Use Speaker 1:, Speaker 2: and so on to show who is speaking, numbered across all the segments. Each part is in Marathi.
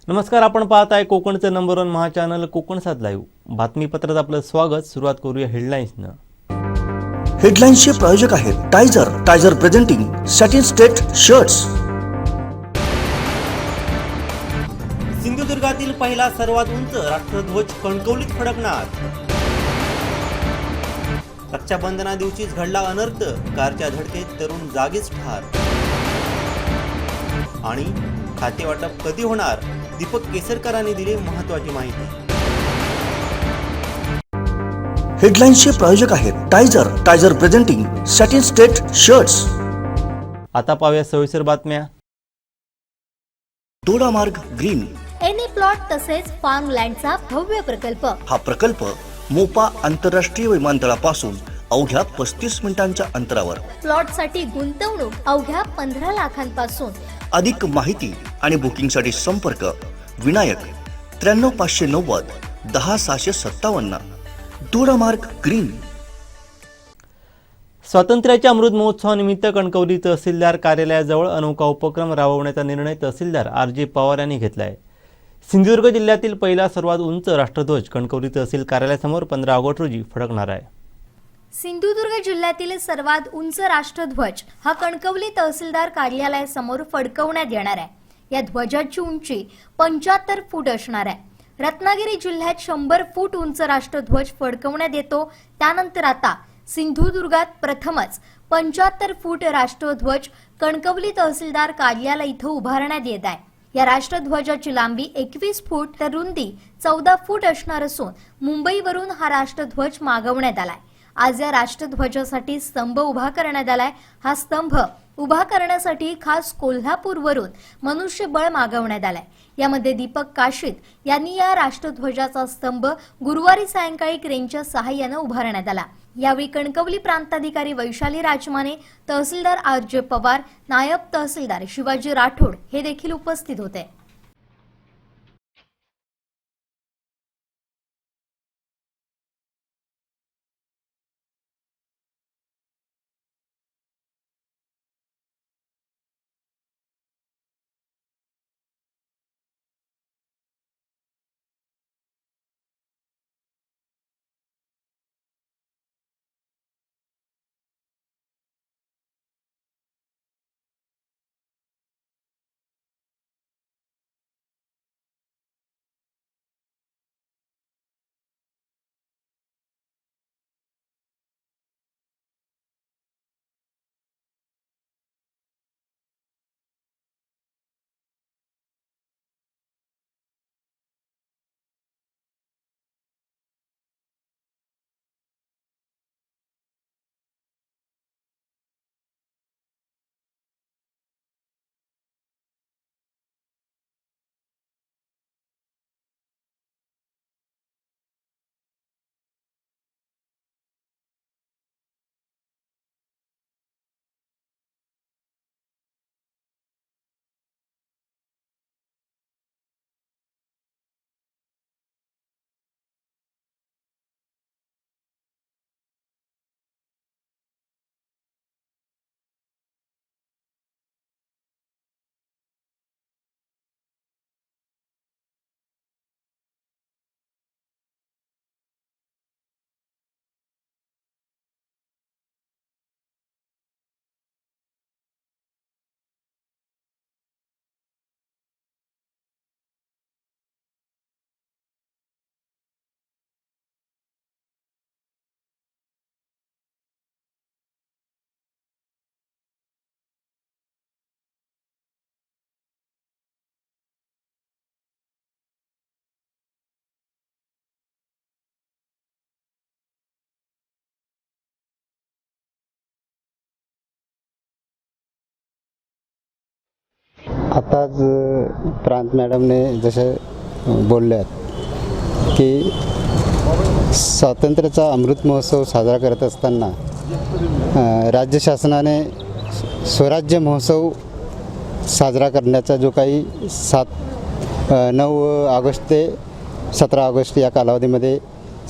Speaker 1: नमस्कार, आपण पाहत आहे कोकणचं नंबर 1 महा चॅनल कोकण सात लाईव्ह बातमीपत्रात आपलं स्वागत। सुरुवात करूया हेडलाईन्सनं।
Speaker 2: हेडलाईन्सचे प्रायोजक आहेत टायझर प्रेझेंटिंग सॅटिन स्टेट शर्ट्स।
Speaker 1: सिंधुदुर्गातील पहिला सर्वात उंच राष्ट्रध्वज कणकवलीत फडकणार। रक्षाबंधना दिवशीच घडला अनर्थ, कारच्या धडकेत तरुण जागीच ठार। आणि खाते वाटप कधी होणार, दीपक केसरकरांनी दिली महत्त्वाची माहिती।
Speaker 2: हेडलाईन्सचे प्रायोजक आहेत टायझर प्रेझेंटिंग सॅटिन स्टेट शर्ट्स।
Speaker 1: आता पाहूया सविस्तर बातम्या।
Speaker 2: दोडामार्ग ग्रीन
Speaker 3: एनी प्लॉट तसेच फार्म लँडचा भव्य प्रकल्प।
Speaker 2: हा प्रकल्प मोपा आंतरराष्ट्रीय विमानतळापासून अवघ्या 35 मिनिटांच्या अंतरावर।
Speaker 3: प्लॉटसाठी गुंतवणूक अवघ्या 15 लाखांपासून।
Speaker 2: अधिक माहिती आणि बुकिंगसाठी संपर्क विनायक 93 590 10 657। दोडामार्ग ग्रीन।
Speaker 1: स्वातंत्र्याच्या अमृत महोत्सवानिमित्त कणकवली तहसीलदार कार्यालयाजवळ अनोखा उपक्रम राबवण्याचा निर्णय तहसीलदार RJ पवार यांनी घेतला आहे। सिंधुदुर्ग जिल्ह्यातील पहिला सर्वात उंच राष्ट्रध्वज कणकवली तहसील कार्यालयासमोर 15 ऑगस्ट रोजी फडकणार आहे।
Speaker 3: सिंधुदुर्ग जिल्ह्यातील सर्वात उंच राष्ट्रध्वज हा कणकवली तहसीलदार कार्यालयासमोर फडकवण्यात येणार आहे। या ध्वजाची उंची 75 फूट असणार आहे। रत्नागिरी जिल्ह्यात 100 फूट उंच राष्ट्रध्वज फडकवण्यात येतो। त्यानंतर आता सिंधुदुर्गात प्रथमच 75 फूट राष्ट्रध्वज कणकवली तहसीलदार कार्यालय इथं उभारण्यात येत आहे। या राष्ट्रध्वजाची लांबी 21 फूट तर रुंदी 14 फूट असणार असून मुंबईवरून हा राष्ट्रध्वज मागवण्यात आलाय। आज या राष्ट्रध्वजासाठी स्तंभ उभा करण्यात आलाय। हा स्तंभ उभा करण्यासाठी खास कोल्हापूरवरून मनुष्यबळ मागवण्यात आलाय। यामध्ये दीपक काशीत यांनी या राष्ट्रध्वजाचा स्तंभ गुरुवारी सायंकाळी क्रेनच्या सहाय्याने उभारण्यात आला। यावेळी कणकवली प्रांताधिकारी वैशाली राजमाने, तहसीलदार RJ पवार, नायब तहसीलदार शिवाजी राठोड हे देखील उपस्थित होते।
Speaker 4: आताच प्रांत मॅडमने जसे बोलल्यात की स्वातंत्र्याचा अमृत महोत्सव साजरा करत असताना राज्य शासनाने स्वराज्य महोत्सव साजरा करण्याचा जो काही 9 ऑगस्ट ते 17 ऑगस्ट या कालावधीमध्ये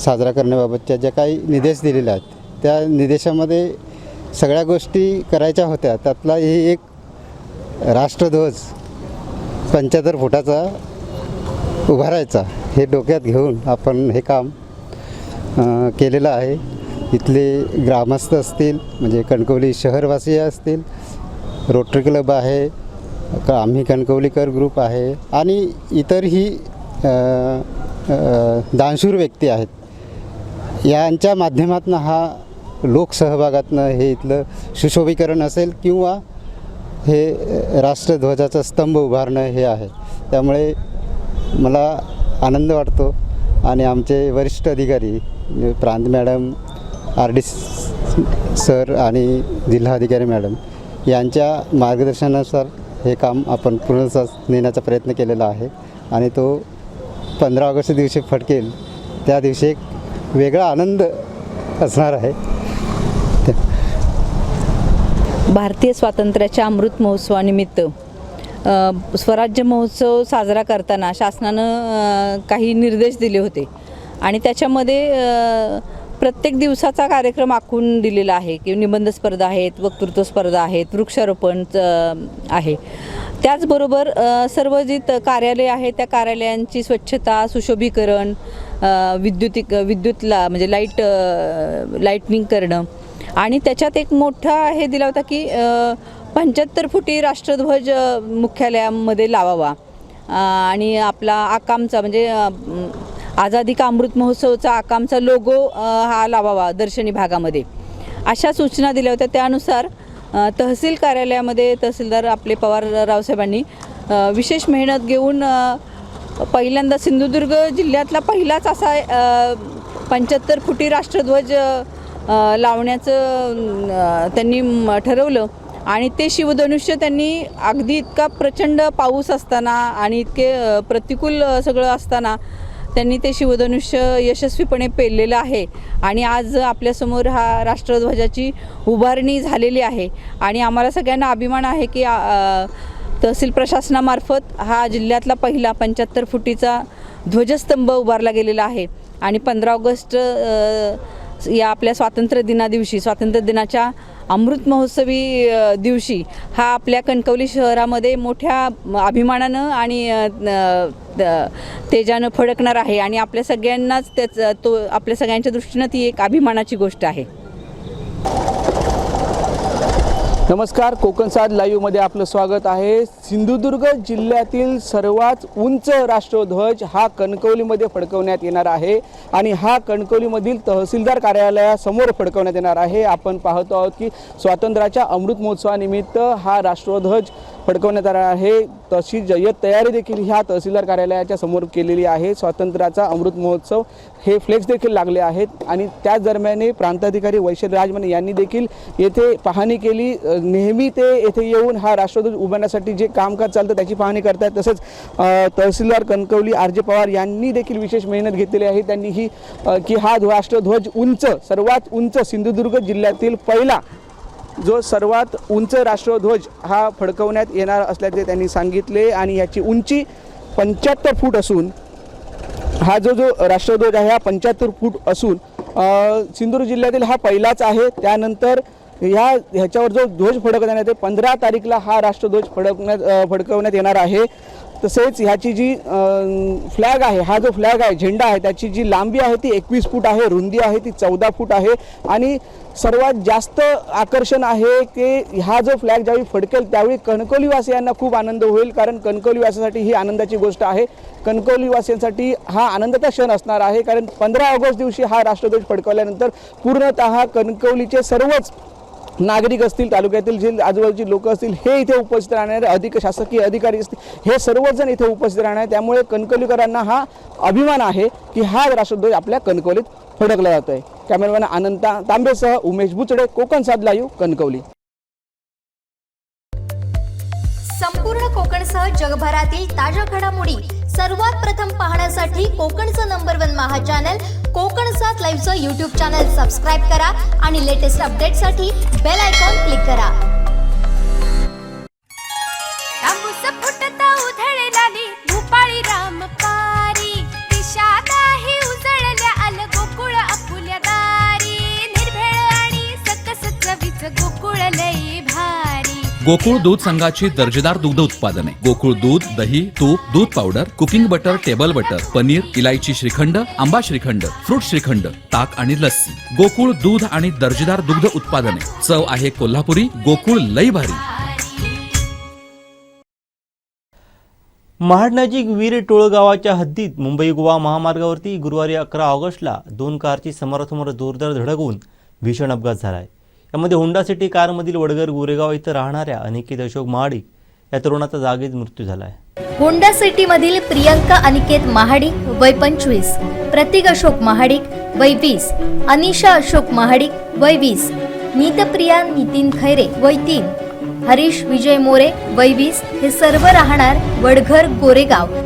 Speaker 4: साजरा करण्याबाबतच्या ज्या काही निर्देश दिलेले आहेत त्या निर्देशामध्ये सगळ्या गोष्टी करायच्या होत्या। त्यातला ही एक राष्ट्रध्वज 75 फुटाचा उभारायचा हे डोक्यात घेऊन आपण हे काम केलेलं आहे. इथले ग्रामस्थ असतील, म्हणजे कणकवली शहरवासी असतील, रोटरी क्लब आहे, आम्ही कणकवलीकर ग्रुप आहे आणि इतरही दानशूर व्यक्ती आहेत. यांच्या माध्यमातून हा लोकसहभागातनं हे इथलं सुशोभीकरण असेल किंवा हे राष्ट्रध्वजाचा स्तंभ उभारणं हे आहे. त्यामुळे मला आनंद वाटतो आणि आमचे वरिष्ठ अधिकारी प्रांत मॅडम, RD सर आणि जिल्हाधिकारी मॅडम यांच्या मार्गदर्शनानुसार हे काम आपण पूर्णतः नेण्याचा प्रयत्न केलेला आहे आणि तो 15 ऑगस्ट दिवशी फडकेल त्या दिवशी एक वेगळा आनंद असणार आहे.
Speaker 5: भारतीय स्वातंत्र्याच्या अमृत महोत्सवानिमित्त स्वराज्य महोत्सव साजरा करताना शासनानं काही निर्देश दिले होते आणि त्याच्यामध्ये प्रत्येक दिवसाचा कार्यक्रम आखून दिलेला आहे की निबंध स्पर्धा आहेत, वक्तृत्व स्पर्धा आहेत, वृक्षारोपण आहे. त्याचबरोबर सर्व जी कार्यालय आहेत त्या कार्यालयांची स्वच्छता, सुशोभीकरण, विद्युतला म्हणजे लाईटनिंग करणं आणि त्याच्यात एक मोठा हे दिला होता की 75 फुटी राष्ट्रध्वज मुख्यालयामध्ये लावावा आणि आपला आकामचा म्हणजे आझादी का अमृत महोत्सवचा आकामचा लोगो हा लावावा दर्शनी भागामध्ये, अशा सूचना दिल्या होत्या. त्यानुसार तहसील कार्यालयामध्ये तहसीलदार आपले पवार रावसाहेबांनी विशेष मेहनत घेऊन पहिल्यांदा सिंधुदुर्ग जिल्ह्यातला पहिलाच असा 75 फुटी राष्ट्रध्वज लावण्याचं त्यांनी ठरवलं आणि ते शिवधनुष्य त्यांनी अगदी इतका प्रचंड पाऊस असताना आणि इतके प्रतिकूल सगळं असताना त्यांनी ते शिवधनुष्य यशस्वीपणे पेललेलं आहे आणि आज आपल्यासमोर हा राष्ट्रध्वजाची उभारणी झालेली आहे आणि आम्हाला सगळ्यांना अभिमान आहे की तहसील प्रशासनामार्फत हा जिल्ह्यातला पहिला 75 फुटीचा ध्वजस्तंभ उभारला गेलेला आहे आणि 15 ऑगस्ट या आपल्या स्वातंत्र्य दिनाच्या अमृत महोत्सवी दिवशी हा आपल्या कणकवली शहरामध्ये मोठ्या अभिमानानं आणि तेजानं फडकणार आहे आणि आपल्या सगळ्यांनाच आपल्या सगळ्यांच्या दृष्टीनं ती एक अभिमानाची गोष्ट आहे.
Speaker 6: नमस्कार, कोकण साद लाईव्हमध्ये आपलं स्वागत आहे. सिंधुदुर्ग जिल्ह्यातील सर्वात उंच राष्ट्रध्वज हा कणकवलीमध्ये फडकवण्यात येणार आहे आणि हा कणकवलीमधील तहसीलदार कार्यालयासमोर फडकवण्यात येणार आहे. आपण पाहतो आहोत की स्वातंत्र्याच्या अमृत महोत्सवानिमित्त हा राष्ट्रध्वज फडकवण्यात येणार आहे. तशी जय्यत तयारी देखील ह्या तहसीलदार कार्यालयाच्या समोर केलेली आहे. स्वातंत्र्याचा अमृत महोत्सव हे फ्लेक्स देखील लागले आहेत आणि त्याच दरम्यान प्रांताधिकारी वैशाली राजमाने यांनी देखील येथे पाहणी केली. नेहमी ते येथे येऊन हा राष्ट्रध्वज उभारण्यासाठी जे कामकाज चालतं त्याची पाहणी करतात. तसंच तहसीलदार कणकवली RJ पवार यांनी देखील विशेष मेहनत घेतलेली आहे. त्यांनी ही की हा राष्ट्रध्वज सर्वात उंच सिंधुदुर्ग जिल्ह्यातील पहिला जो सर्वात उंच राष्ट्रध्वज हा फडकवण्यात येणार असल्याचे त्यांनी सांगितले आणि याची उंची 75 फूट असून हा जो राष्ट्रध्वज आहे हा 75 फूट असून सिंधुदुर्ग जिल्ह्यातील हा पहिलाच आहे. त्यानंतर ह्याच्यावर जो ध्वज फडकवण्यात येते 15 तारीखला हा राष्ट्रध्वज फडकवण्यात येणार आहे. तसेच ह्याची जी फ्लॅग आहे, हा जो फ्लॅग आहे, झेंडा आहे, त्याची जी लांबी आहे ती 21 फूट आहे, रुंदी आहे ती 14 फूट आहे आणि सर्वात जास्त आकर्षण आहे की हा जो फ्लॅग ज्यावेळी फडकेल त्यावेळी कणकवलीवासियांना खूप आनंद होईल, कारण कणकवलीवासियांसाठी ही आनंदाची गोष्ट आहे. कणकवलीवासियांसाठी हा आनंदाचा क्षण असणार आहे, कारण 15 ऑगस्ट दिवशी हा राष्ट्रध्वज फडकवल्यानंतर पूर्णतः कणकवलीचे सर्वच नागरिक असतील, तालुक्यातील जे आजूबाजूची लोक असतील हे इथे उपस्थित राहणारे, शासकीय अधिकारी असतील हे सर्वजण इथे उपस्थित राहणार. त्यामुळे कणकवलीकरांना हा अभिमान आहे की हा राष्ट्रध्वज आपल्या कणकवलीत फडकला जातोय. कॅमेरामॅन आनंद तांबेसह उमेश बुचडे, कोकण साद लाईव्ह, कणकवली.
Speaker 3: संपूर्ण कोकणसह जगभरातील ताज्या घडामोडी सर्वात प्रथम पाहण्यासाठी कोकणचं नंबर 1 महा चॅनल कोकण साद लाईव्हचं यूट्यूब चॅनल सबस्क्राईब करा आणि लेटेस्ट अपडेटसाठी बेल आयकॉन क्लिक करा.
Speaker 7: उधळलेली भूपाळी रामपारी दिशा नाही उजळल्या आल गोकुळ आपुल्या दारी निर्भेळ आणि सकस चवीच गोकुळ लई भारी
Speaker 8: गोकुळ दूध संघाची दर्जेदार दुग्ध उत्पादने गोकुळ दूध, दही, तूप, दूध powder, cooking butter, table butter, paneer, इलायची श्रीखंड, आंबा श्रीखंड, फ्रूट श्रीखंड, ताक आणि लस्सी. गोकुळ दूध आणि दर्जेदार दुग्ध उत्पादने. चव आहे कोल्हापुरी. गोकुळ लई भारी.
Speaker 1: महाडनजीक वीर टोळगावाच्या हद्दीत मुंबई गोवा महामार्गावरती गुरुवारी 11 ऑगस्टला 2 कारची समोरासमोर जोरदार धडक होऊन भीषण अपघात झाला आहे. यामध्ये होंडा सिटी कारमधील वडगर गोरेगाव इथं राहणाऱ्या अनिकेत अशोक महाडिक या तरुणाचा जागीच मृत्यू झाला आहे.
Speaker 3: होंडा सिटीमधील प्रियंका अनिकेत महाडिक वय 25, प्रतीक अशोक महाडिक वय 20, अनिशा अशोक महाडिक वय 20, नीतप्रिया नितीन खैरे वय 3, हरीश विजय मोरे वय 20 हे सर्व राहणार वडघर गोरेगाव.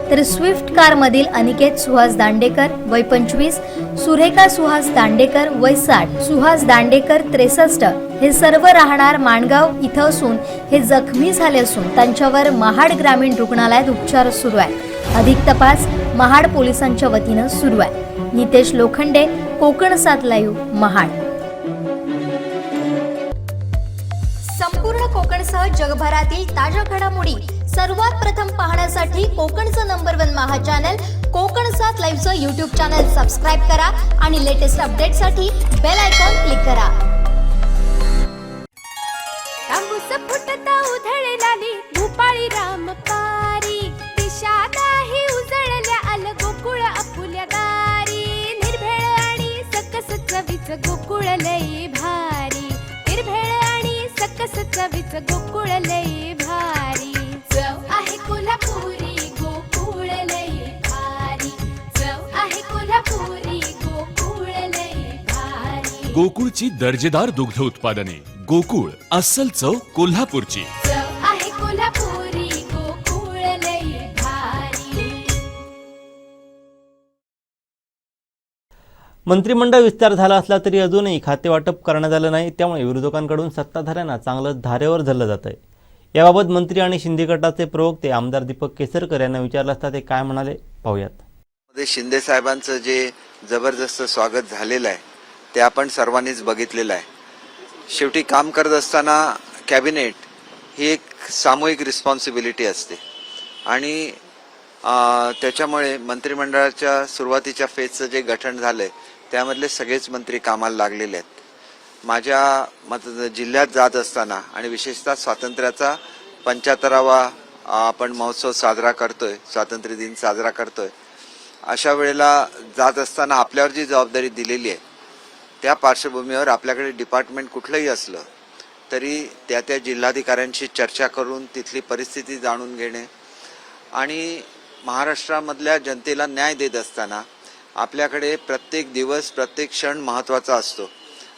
Speaker 3: तर स्विफ्ट कारमधील अनिकेत सुहास दांडेकर वय 25, सुरेखा सुहास दांडेकर वय 60, सुहास दांडेकर 63 हे सर्व राहणार माणगाव इथं असून हे जखमी झाले असून त्यांच्यावर महाड ग्रामीण रुग्णालयात उपचार सुरू आहे. अधिक तपास महाड पोलिसांच्या वतीनं सुरू आहे. नितेश लोखंडे, कोकण 7 लाईव्ह, महाड. संपूर्ण कोकणसह जगभरातील ताज्या घडामोडी सर्वात प्रथम पाहण्यासाठी कोकणचं नंबर 1 महा चॅनल कोकण 7 लाईव्हचं यूट्यूब चॅनल सबस्क्राईब करा आणि लेटेस्ट अपडेटसाठी बेल आयकॉन क्लिक करा.
Speaker 7: तांबूस फुटता उधळलाली भूपाळी रामपारी दिशा नाही उजळल्या आल गोकुळ आपुल्या दारी. निर्भेळ आणि सकस चवीच गोकुळ लई भारी. निर्भेळ आणि सकस चवीच गोकुळ लई भारी. चव आहे कोल्हापुरी गोकुळ लई भारी. चव आहे कोल्हापुरी गोकुळ लई भारी.
Speaker 9: गोकुळची दर्जेदार दुग्ध उत्पादने. गोकुळ अस्सल चव कोल्हापूरची.
Speaker 7: चव आहे कोल्हापुरी गोकुळ लई भारी.
Speaker 1: मंत्रिमंडळ विस्तार झाला असला तरी अजूनही खाते वाटप करण्यात आलं नाही. त्यामुळे विरोधकांकडून सत्ताधाऱ्यांना चांगलं धारेवर धरलं जात आहे. याबाबत मंत्री आणि शिंदे गटाचे प्रवक्ते आमदार दीपक केसरकर यांना विचारलं असता ते काय म्हणाले पाहूयात.
Speaker 10: शिंदे साहेबांचं जे जबरदस्त स्वागत झालेलं आहे ते आपण सर्वांनीच बघितलेलं आहे. शेवटी काम करत असताना कॅबिनेट ही एक सामूहिक रिस्पॉन्सिबिलिटी असते आणि त्याच्यामुळे मंत्रिमंडळाच्या सुरुवातीच्या फेजचं जे गठन झालंय त्यामधले सगळेच मंत्री कामाला लागलेले आहेत. माझ्या जिल्ह्यात जात असताना आणि विशेषतः स्वातंत्र्याचा 75वा आपण महोत्सव साजरा करतोय, स्वातंत्र्य दिन साजरा करतोय, अशा वेळेला जात असताना आपल्यावर जी जबाबदारी दिलेली आहे त्या पार्श्वभूमीवर आपल्याकडे डिपार्टमेंट कुठलंही असलं तरी त्या जिल्हाधिकाऱ्यांशी चर्चा करून तिथली परिस्थिती जाणून घेणे आणि महाराष्ट्रामधल्या जनतेला न्याय देत असताना आपल्याकडे प्रत्येक दिवस प्रत्येक क्षण महत्त्वाचा असतो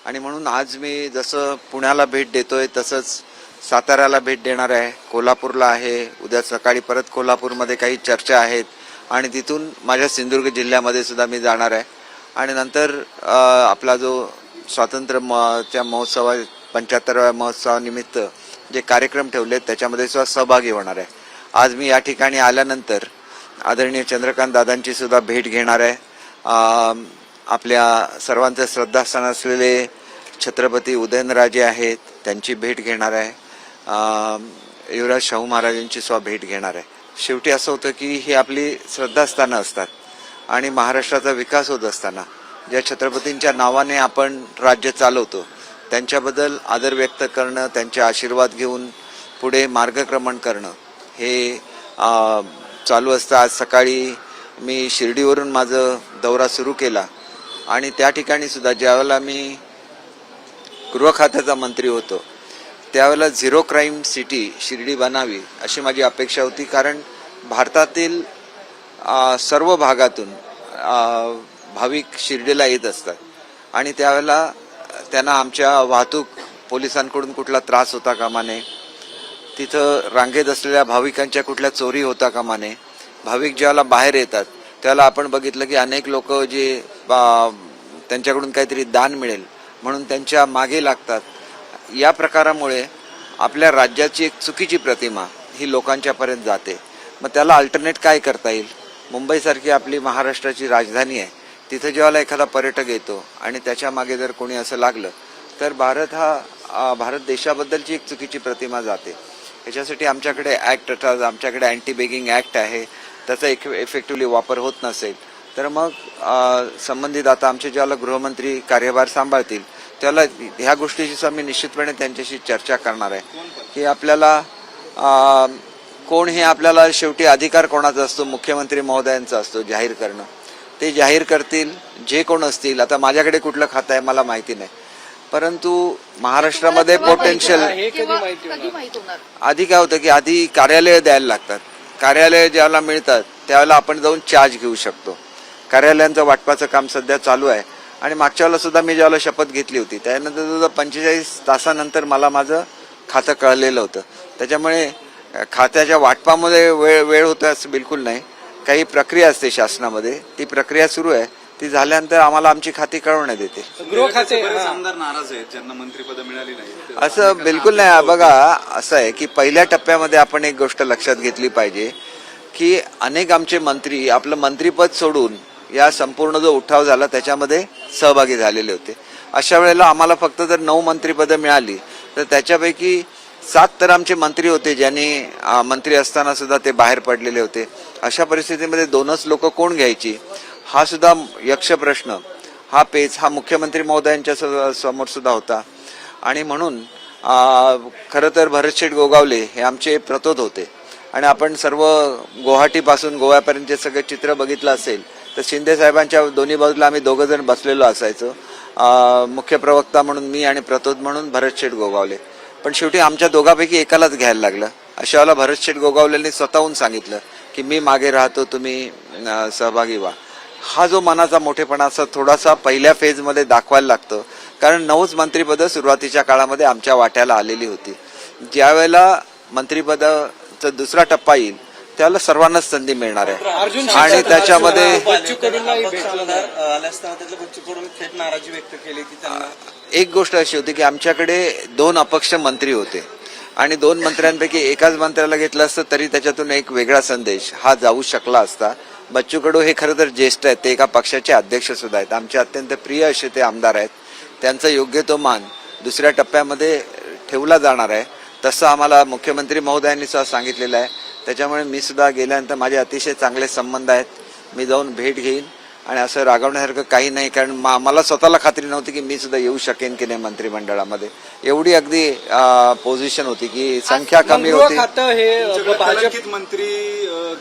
Speaker 10: आणि म्हणून आज मी जसं पुण्याला भेट देतोय तसंच साताऱ्याला भेट देणार आहे, कोल्हापूरला आहे, उद्या सकाळी परत कोल्हापूरमध्ये काही चर्चा आहेत आणि तिथून माझ्या सिंधुदुर्ग जिल्ह्यामध्ये सुद्धा मी जाणार आहे आणि नंतर आपला जो स्वातंत्र्याच्या महोत्सवा 75व्या महोत्सवानिमित्त जे कार्यक्रम ठेवलेत त्याच्यामध्ये सुद्धा सहभागी होणार आहे. आज मी या ठिकाणी आल्यानंतर आदरणीय चंद्रकांत दादांची सुद्धा भेट घेणार आहे. आपल्या सर्वांचं श्रद्धास्थान असलेले छत्रपती उदयनराजे आहेत त्यांची भेट घेणार आहे. युवराज शाहू महाराजांची सुद्धा भेट घेणार आहे. शेवटी असं होतं की ही आपली श्रद्धास्थानं असतात आणि महाराष्ट्राचा विकास होत असताना ज्या छत्रपतींच्या नावाने आपण राज्य चालवतो त्यांच्याबद्दल आदर व्यक्त करणं, त्यांचे आशीर्वाद घेऊन पुढे मार्गक्रमण करणं हे चालू असतं. आज सकाळी मी शिर्डीवरून माझं दौरा सुरू केला आणि त्या ठिकाणी सुद्धा ज्यावेळेला मी गृह खात्याचा मंत्री होतो त्यावेळेला झिरो क्राईम सिटी शिर्डी बनावी अशी माझी अपेक्षा होती, कारण भारतातील सर्व भागातून भाविक शिर्डीला येत असतात आणि त्यावेळेला त्यांना आमच्या वाहतूक पोलिसांकडून कुठला त्रास होता कामा नये, तिथं रांगेत असलेल्या भाविकांच्या कुठल्या चोरी होता कामा नये. भाविक ज्यावेळेला बाहेर येतात त्यावेळेला आपण बघितलं की अनेक लोक जे त्यांच्याकडून काहीतरी दान मिळेल म्हणून त्यांच्या मागे लागतात. या प्रकारामुळे आपल्या राज्याची एक चुकीची प्रतिमा ही लोकांच्यापर्यंत जाते. मग त्याला अल्टरनेट काय करता येईल? मुंबईसारखी आपली महाराष्ट्राची राजधानी आहे, तिथं जेव्हा एखादा पर्यटक येतो आणि त्याच्या मागे जर कोणी असं लागलं तर भारत देशाबद्दलची एक चुकीची प्रतिमा जाते. याच्यासाठी आमच्याकडे ॲक्ट, आमच्याकडे अँटी बेगिंग ॲक्ट आहे, त्याचा इफेक्टिव्हली वापर होत नसेल तर मग संबंधित आता आमचे ज्याला गृहमंत्री कार्यभार सांभाळतील त्याला ह्या गोष्टीची मी निश्चितपणे त्यांच्याशी चर्चा करणार आहे की आपल्याला कोण हे आपल्याला शेवटी अधिकार कोणाचा असतो? मुख्यमंत्री महोदयांचा असतो जाहीर करणं. ते जाहीर करतील जे कोण असतील. आता माझ्याकडे कुठलं खातं आहे मला माहिती नाही, परंतु महाराष्ट्रामध्ये पोटेन्शियल आधी काय होतं की आधी कार्यालय द्यायला लागतात. कार्यालय ज्याला मिळतात त्यावेळेला आपण जाऊन चार्ज घेऊ शकतो. कार्यालयांचं वाटपाचं काम सध्या चालू आहे आणि मागच्या वेळेला सुद्धा मी ज्यावेळेला शपथ घेतली होती त्यानंतर 45 तासानंतर मला माझं खातं कळलेलं होतं. त्याच्यामुळे खात्याच्या वाटपामध्ये वेळ होतो असं बिलकुल नाही. काही प्रक्रिया असते शासनामध्ये, ती प्रक्रिया सुरू आहे. ती झाल्यानंतर आम्हाला आमची खाती कळवण्यात येते.
Speaker 11: गृह खाते आमदार नाराज आहेत ज्यांना मंत्रिपद मिळाली नाही
Speaker 10: असं बिलकुल नाही. बघा असं आहे की पहिल्या टप्प्यामध्ये आपण एक गोष्ट लक्षात घेतली पाहिजे की अनेक आमचे मंत्री आपलं मंत्रिपद सोडून या संपूर्ण जो उठाव झाला त्याच्यामध्ये सहभागी झालेले होते. अशा वेळेला आम्हाला फक्त जर 9 मंत्रिपदं मिळाली तर त्याच्यापैकी 7 तर आमचे मंत्री होते ज्यांनी मंत्री असताना सुद्धा ते बाहेर पडलेले होते. अशा परिस्थितीमध्ये 2च लोक कोण घ्यायची हा सुद्धा यक्ष प्रश्न, हा पेच हा मुख्यमंत्री महोदयांच्या समोर सुद्धा होता. आणि म्हणून खरं तर भरतशेठ गोगावले हे आमचे प्रतोद होते आणि आपण सर्व गुवाहाटीपासून गोव्यापर्यंतचे सगळे चित्र बघितलं असेल तर शिंदे साहेबांच्या दोन्ही बाजूला आम्ही 2 जण बसलेलो असायचो. मुख्य प्रवक्ता म्हणून मी आणि प्रतोद म्हणून भरतशेठ गोगावले. पण शेवटी आमच्या दोघांपैकी एकालाच घ्यायला लागलं. अशा वेळेला भरतशेठ गोगावलेंनी स्वतःहून सांगितलं की मी मागे राहतो, तुम्ही सहभागी व्हा. हा जो मनाचा मोठेपणा असा थोडासा पहिल्या फेजमध्ये दाखवायला लागतो, कारण 9च मंत्रिपदं सुरुवातीच्या काळामध्ये आमच्या वाट्याला आलेली होती. ज्यावेळेला मंत्रिपदाचा दुसरा टप्पा येईल त्याला सर्वांनाच संधी मिळणार आहे आणि त्याच्यामध्ये एक गोष्ट अशी होती की आमच्याकडे 2 अपक्ष मंत्री होते आणि 2 मंत्र्यांपैकी एकाच मंत्र्याला घेतलं असतं तरी त्याच्यातून एक वेगळा संदेश हा जाऊ शकला असता. बच्चू कडू हे खरं तर ज्येष्ठ आहेत, ते एका पक्षाचे अध्यक्ष सुद्धा आहेत, आमचे अत्यंत प्रिय असे ते आमदार आहेत. त्यांचा योग्य तो मान दुसऱ्या टप्प्यामध्ये ठेवला जाणार आहे तसं आम्हाला मुख्यमंत्री महोदयांनी सुद्धा सांगितलेलं आहे. त्याच्यामुळे मी सुद्धा गेल्यानंतर माझे अतिशय चांगले संबंध आहेत. मी जाऊन भेट घेईन आणि असं रागवण्यासारखं काही नाही, कारण मला स्वतःला खात्री नव्हती की मी सुद्धा येऊ शकेन की नाही मंत्रिमंडळामध्ये. एवढी अगदी पोझिशन होती की संख्या कमी होती.
Speaker 11: भाजप मंत्री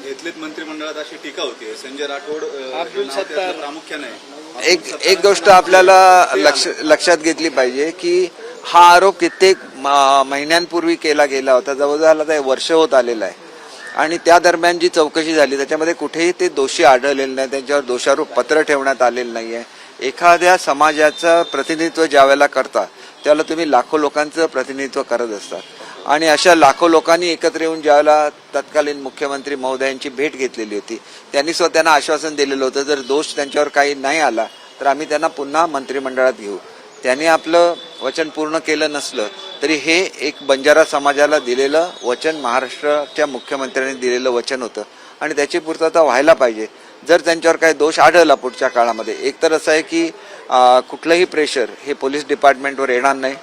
Speaker 11: घेतलेत मंत्रिमंडळात अशी टीका होती. संजय राठोड प्रामुख्याने
Speaker 10: एक गोष्ट आपल्याला लक्षात घेतली पाहिजे की हा आरोप कित्येक महिन्यांपूर्वी केला गेला होता. जवळजवळ आता वर्ष होत आलेलं आहे आणि त्या दरम्यान जी चौकशी झाली त्याच्यामध्ये कुठेही ते दोषी आढळलेले नाही, त्यांच्यावर दोषारोप पत्र ठेवण्यात आलेलं नाहीये. एखाद्या समाजाचं प्रतिनिधित्व ज्यावेळेला करता त्यावेळेला तुम्ही लाखो लोकांचं प्रतिनिधित्व करत असतात आणि अशा लाखो लोकांनी एकत्र येऊन ज्यावेळेला तत्कालीन मुख्यमंत्री महोदयांची भेट घेतलेली होती त्यांनी सुद्धा त्यांना आश्वासन दिलेलं होतं जर दोष त्यांच्यावर काही नाही आला तर आम्ही त्यांना पुन्हा मंत्रिमंडळात घेऊ. त्यांनी आपलं वचन पूर्ण केलं नसलं तरी हे एक बंजारा समाजाला दिलेलं वचन, महाराष्ट्राच्या मुख्यमंत्र्यांनी दिलेलं वचन होतं आणि त्याची पूर्तता व्हायला पाहिजे. जर त्यांच्यावर काही दोष आढळला पुढच्या काळामध्ये, एक तर असं आहे की कुठलंही प्रेशर हे पोलीस डिपार्टमेंटवर येणार नाही.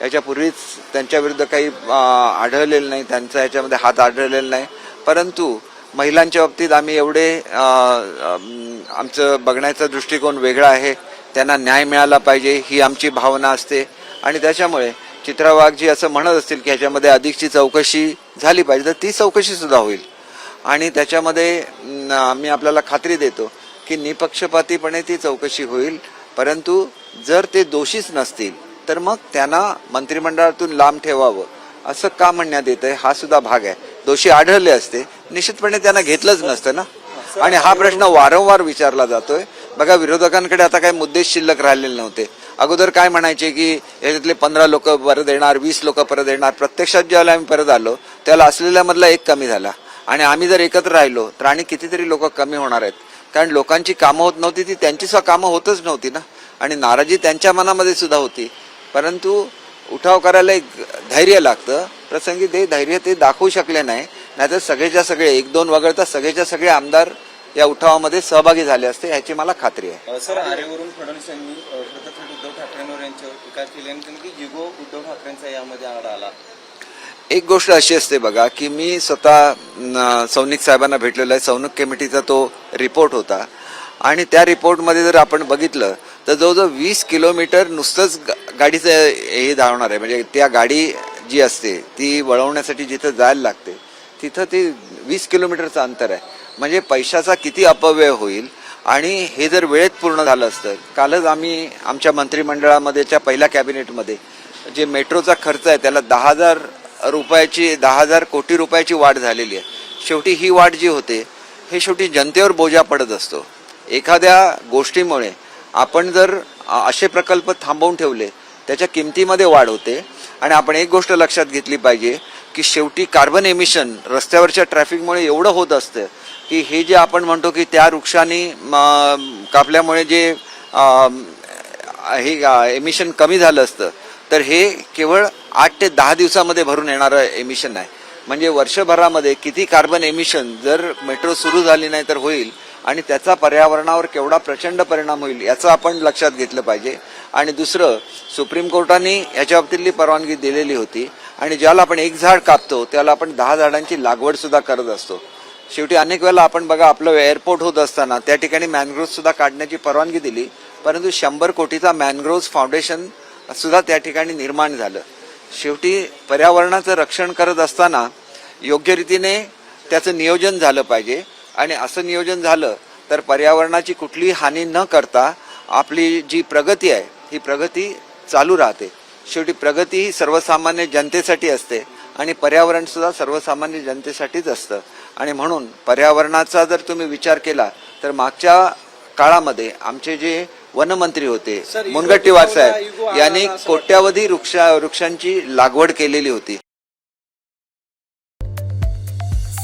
Speaker 10: याच्यापूर्वीच त्यांच्याविरुद्ध काही आढळलेलं नाही, त्यांचा याच्यामध्ये हात आढळलेला नाही. परंतु महिलांच्या बाबतीत आम्ही एवढे आमचं बघण्याचा दृष्टिकोन वेगळा आहे. त्यांना न्याय मिळाला पाहिजे ही आमची भावना असते आणि त्याच्यामुळे चित्रा वाघजी असं म्हणत असतील की ह्याच्यामध्ये अधिकची चौकशी झाली पाहिजे तर ती चौकशी सुद्धा होईल आणि त्याच्यामध्ये आम्ही आपल्याला खात्री देतो की निपक्षपातीपणे ती चौकशी होईल. परंतु जर ते दोषीच नसतील तर मग त्यांना मंत्रिमंडळातून लांब ठेवावं असं का म्हणण्यात येतंय हा सुद्धा भाग आहे. दोषी आढळले असते निश्चितपणे त्यांना घेतलंच नसतं ना आणि हा प्रश्न वारंवार विचारला जातोय. बघा, विरोधकांकडे आता काही मुद्दे शिल्लक राहिलेले नव्हते. अगोदर काय म्हणायचे की याच्यातले 15 लोक परत येणार, 20 लोक परत येणार. प्रत्यक्षात ज्यावेळेला आम्ही परत आलो त्याला असलेल्यामधला एक कमी झाला. आणि आम्ही जर एकत्र राहिलो तर आणि कितीतरी लोक कमी होणार आहेत. कारण लोकांची कामं होत नव्हती, ती त्यांची सुद्धा कामं होतच नव्हती ना. आणि नाराजी त्यांच्या मनामध्ये सुद्धा होती. परंतु उठाव करायला एक धैर्य लागतं. प्रसंगी ते धैर्य ते दाखवू शकले नाही. नाहीतर सगळेच्या सगळे, 1-2 वगळता सगळेच्या सगळे आमदार या उठावामध्ये सहभागी झाले असते, याची मला खात्री आहे.
Speaker 11: सर, आरेवरून फडणवीस यांनी प्रत्यक्षात उद्धव ठाकरेंवर यांच्यावर टीका केली आणि त्यांनी युगो उद्धव ठाकरेंचा यामध्ये आढा आला.
Speaker 10: एक गोष्ट अशी असते बघा की मी स्वतः सौनिक साहेबांना भेटलेलो आहे. सौनिक कमिटीचा तो रिपोर्ट होता आणि त्या रिपोर्टमध्ये जर आपण बघितलं तर जवळजवळ 20 किलोमीटर नुसतंच गाडीचं हे धावणार आहे. म्हणजे त्या गाडी जी असते ती वळवण्यासाठी जिथं जायला लागते तिथं ते 20 किलोमीटरचं अंतर आहे. म्हणजे पैशाचा किती अपव्यय होईल. आणि हे जर वेळेत पूर्ण झालं असतं. कालच आम्ही आमच्या मंत्रिमंडळामध्येच्या पहिल्या कॅबिनेटमध्ये जे मेट्रोचा खर्च आहे त्याला 10,000 कोटी रुपयाची वाढ झालेली आहे. शेवटी ही वाढ जी होते हे शेवटी जनतेवर बोजा पडत असतो. एखाद्या गोष्टीमुळे आपण जर असे प्रकल्प थांबवून ठेवले त्याच्या किमतीमध्ये वाढ होते. आणि आपण एक गोष्ट लक्षात घेतली पाहिजे की शेवटी कार्बन एमिशन रस्त्यावरच्या ट्रॅफिकमुळे एवढं होत असतं की हे जे आपण म्हणतो की त्या वृक्षांनी कापल्यामुळे जे हे एमिशन कमी झालं असतं, तर हे केवळ 8 ते 10 दिवसामध्ये भरून येणारं एमिशन आहे. म्हणजे वर्षभरामध्ये किती कार्बन एमिशन जर मेट्रो सुरू झाली नाही तर होईल आणि त्याचा पर्यावरणावर केवढा प्रचंड परिणाम होईल याचं आपण लक्षात घेतलं पाहिजे. आणि दुसरं, सुप्रीम कोर्टाने याच्या बाबतीतली परवानगी दिलेली होती आणि ज्याला आपण 1 झाड कापतो त्याला आपण 10 झाडांची लागवड सुद्धा करत असतो. शेवटी अनेक वेळेला आपण बघा, आपलं एअरपोर्ट होत असताना त्या ठिकाणी मॅनग्रोव्ह सुद्धा काढण्याची परवानगी दिली, परंतु 100 कोटीचा मॅनग्रोव्ह फाउंडेशन सुद्धा त्या ठिकाणी निर्माण झालं. शेवटी पर्यावरणाचं रक्षण करत असताना योग्य रीतीने त्याचं नियोजन झालं पाहिजे. आणि असं नियोजन झालं तर पर्यावरणाची कुठलीही हानी न करता आपली जी प्रगती आहे ही प्रगती चालू राहते. शेवटी प्रगती ही सर्वसामान्य जनतेसाठी असते आणि पर्यावरण सुद्धा सर्वसामान्य जनतेसाठीच असतं. आणि म्हणून पर्यावरणाचा जर तुम्ही विचार केला तर मागच्या काळामध्ये आमचे जे वनमंत्री होते मुनगंटीवार साहेब यांनी कोट्यावधी वृक्षांची लागवड केलेली होती.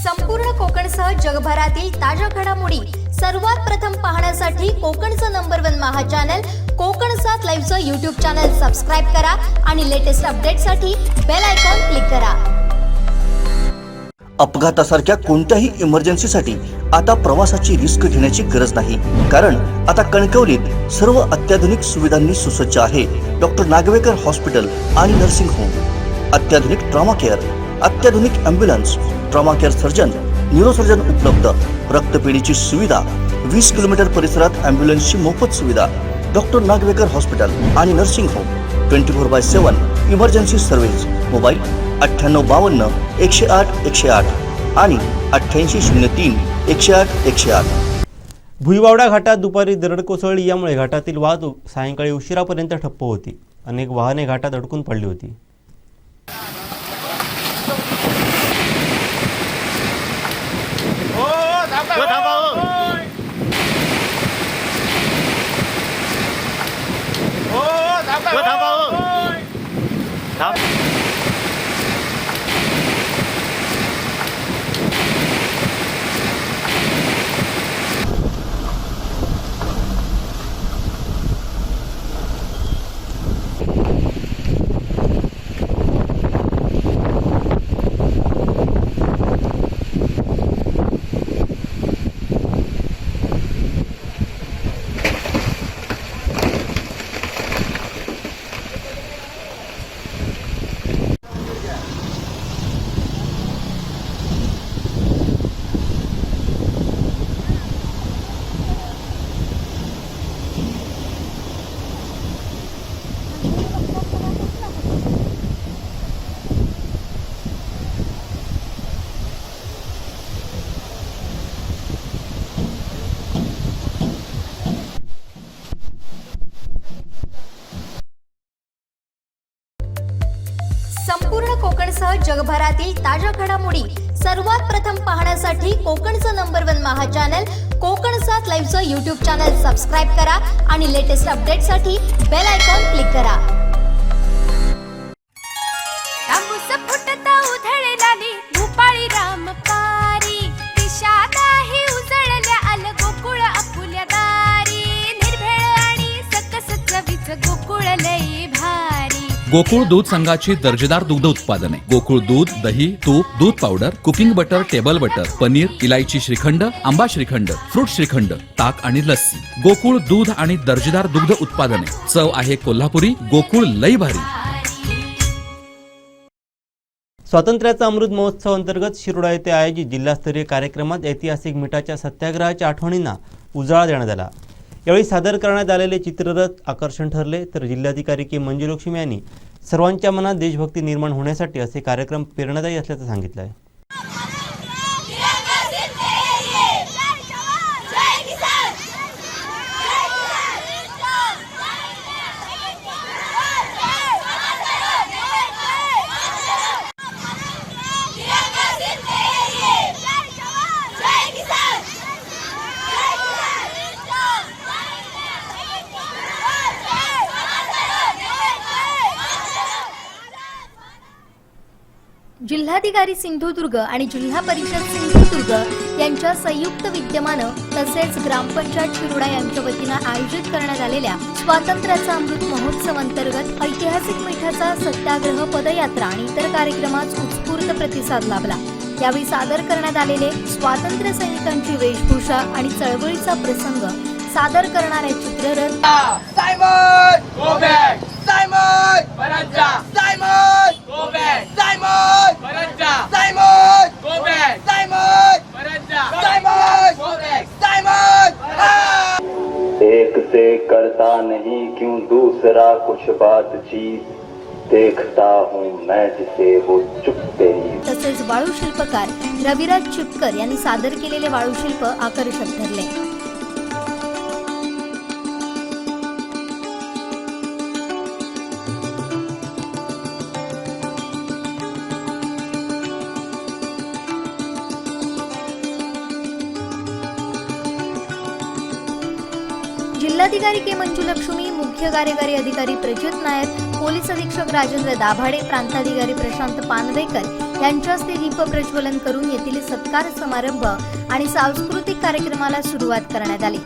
Speaker 3: संपूर्ण कोकणसह जगभरातील ताज्या घडामोडी सर्वात प्रथम पाहण्यासाठी कोकणचं नंबर 1 महा चॅनल कोकण 7 लाईव्हचं यूट्यूब चॅनल सबस्क्राईब करा आणि लेटेस्ट अपडेटसाठी बेल आयकॉन क्लिक करा.
Speaker 2: अपघातासारख्या कोणत्याही इमर्जन्सीसाठी आता प्रवासाची रिस्क घेण्याची गरज नाही. कारण आता कणकवलीत सर्व अत्याधुनिक सुविधांनी सुसज्ज आहे डॉक्टर नागवेकर हॉस्पिटल आणि नर्सिंग होम. अत्याधुनिक ट्रॉमा केअर, अत्याधुनिक ambulance, trauma care surgeon, neurosurgeon उपलब्ध, रक्तपेढीची सुविधा, 20 किलोमीटर परिसरात ॲम्ब्युलन्सची मोफत सुविधा. डॉक्टर नागवेकर हॉस्पिटल आणि nursing home 24/7 emergency service. Mobile 9852 108 108 आणि 8803 108 108.
Speaker 1: भुईवावडा घाटात दुपारी दरड कोसळली. यामुळे घाटातील वाहतूक सायंकाळी उशिरापर्यंत ठप्प होती. अनेक वाहने घाटात अडकून पडली होती.
Speaker 3: संपूर्ण कोकणसह जगभरातील ताज्या घडामोडी सर्वात प्रथम पाहण्यासाठी कोकणचं नंबर 1 महा चॅनल कोकण 7 लाईव्हचं यूट्यूब चॅनल सबस्क्राईब करा आणि लेटेस्ट अपडेटसाठी बेल आयकॉन क्लिक करा.
Speaker 7: तांबूस फुटता उधळलाली भूपाळी रामपारी दिशा नाही उजळल्या आल गोकुळ आपुल्या दारी निर्भेळ आणि सकस चवीच गोकुळ लई भारी.
Speaker 8: गोकुळ दूध संघाची दर्जेदार दुग्ध उत्पादने गोकुळ दूध, दही, तूप, दूध powder, cooking butter, table butter, paneer, इलायची श्रीखंड, आंबा श्रीखंड, फ्रूट श्रीखंड, ताक आणि लस्सी. गोकुळ दूध आणि दर्जेदार दुग्ध उत्पादने. चव आहे कोल्हापुरी. गोकुळ लई भारी.
Speaker 1: स्वातंत्र्याचा अमृत महोत्सव अंतर्गत शिरोडा येथे आयोजित जिल्हास्तरीय कार्यक्रमात ऐतिहासिक मिठाच्या सत्याग्रहाच्या आठवणींना उजाळा देण्यात आला. यावेळी सादर करण्यात आलेले चित्ररथ आकर्षण ठरले, तर जिल्हाधिकारी के मंजुलक्ष्मी यांनी सर्वांच्या मनात देशभक्ती निर्माण होण्यासाठी असे कार्यक्रम प्रेरणादायी असल्याचं सांगितलं आहे.
Speaker 3: जिल्हाधिकारी सिंधुदुर्ग आणि जिल्हा परिषद सिंधुदुर्ग यांच्या संयुक्त विद्यमानं तसेच ग्रामपंचायत शिरोडा यांच्या वतीनं आयोजित करण्यात आलेल्या स्वातंत्र्याचा अमृत महोत्सव अंतर्गत ऐतिहासिक मिठाचा सत्याग्रह पदयात्रा आणि इतर कार्यक्रमास उत्स्फूर्त प्रतिसाद लाभला. यावेळी सादर करण्यात आलेले स्वातंत्र्य सैनिकांची वेशभूषा आणि चळवळीचा प्रसंग सादर करणारे चित्ररथ
Speaker 12: एक से करता नहीं क्यों दूसरा कुछ बातचीत देखता हूँ मैं जिसे वो चुप तेरी.
Speaker 3: तसेच वाळू शिल्पकार रविराज चिपकर यांनी सादर केलेले वाळूशिल्प आकर्षक ठरले. जिल्हाधिकारी के मंजुलक्ष्मी, मुख्य कार्यकारी अधिकारी प्रजित नायर, पोलीस अधीक्षक राजेंद्र दाभाडे, प्रांताधिकारी प्रशांत पानवेकर यांच्या हस्ते दीप प्रज्वलन करून येथील सत्कार समारंभ आणि सांस्कृतिक कार्यक्रमाला सुरुवात करण्यात आली.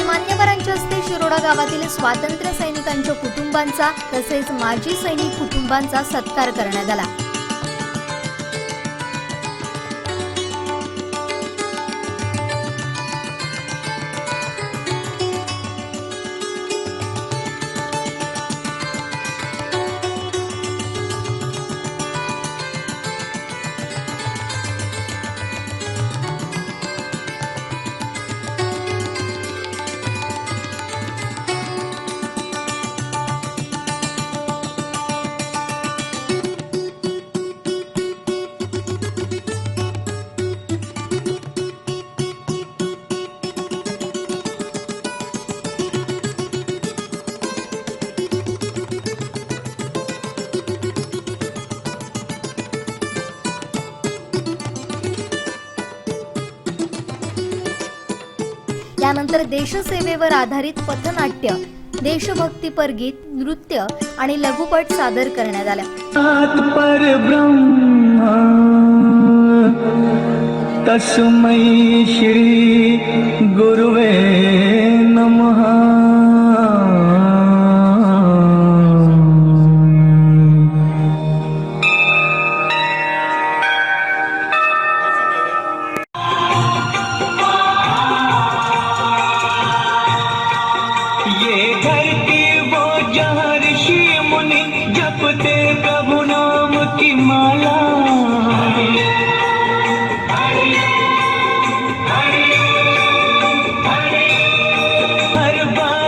Speaker 3: मान्यवरांच्या हस्ते शिरोडा गावातील स्वातंत्र्य सैनिकांच्या कुटुंबांचा तसेच माजी सैनिक कुटुंबांचा सत्कार करण्यात आला. यानंतर देशसेवेवर आधारित पथनाट्य, देशभक्तीपर गीत, नृत्य आणि लघुपट सादर करण्यात आला.
Speaker 13: तस्मै श्री गुरुवे नमः. हर बार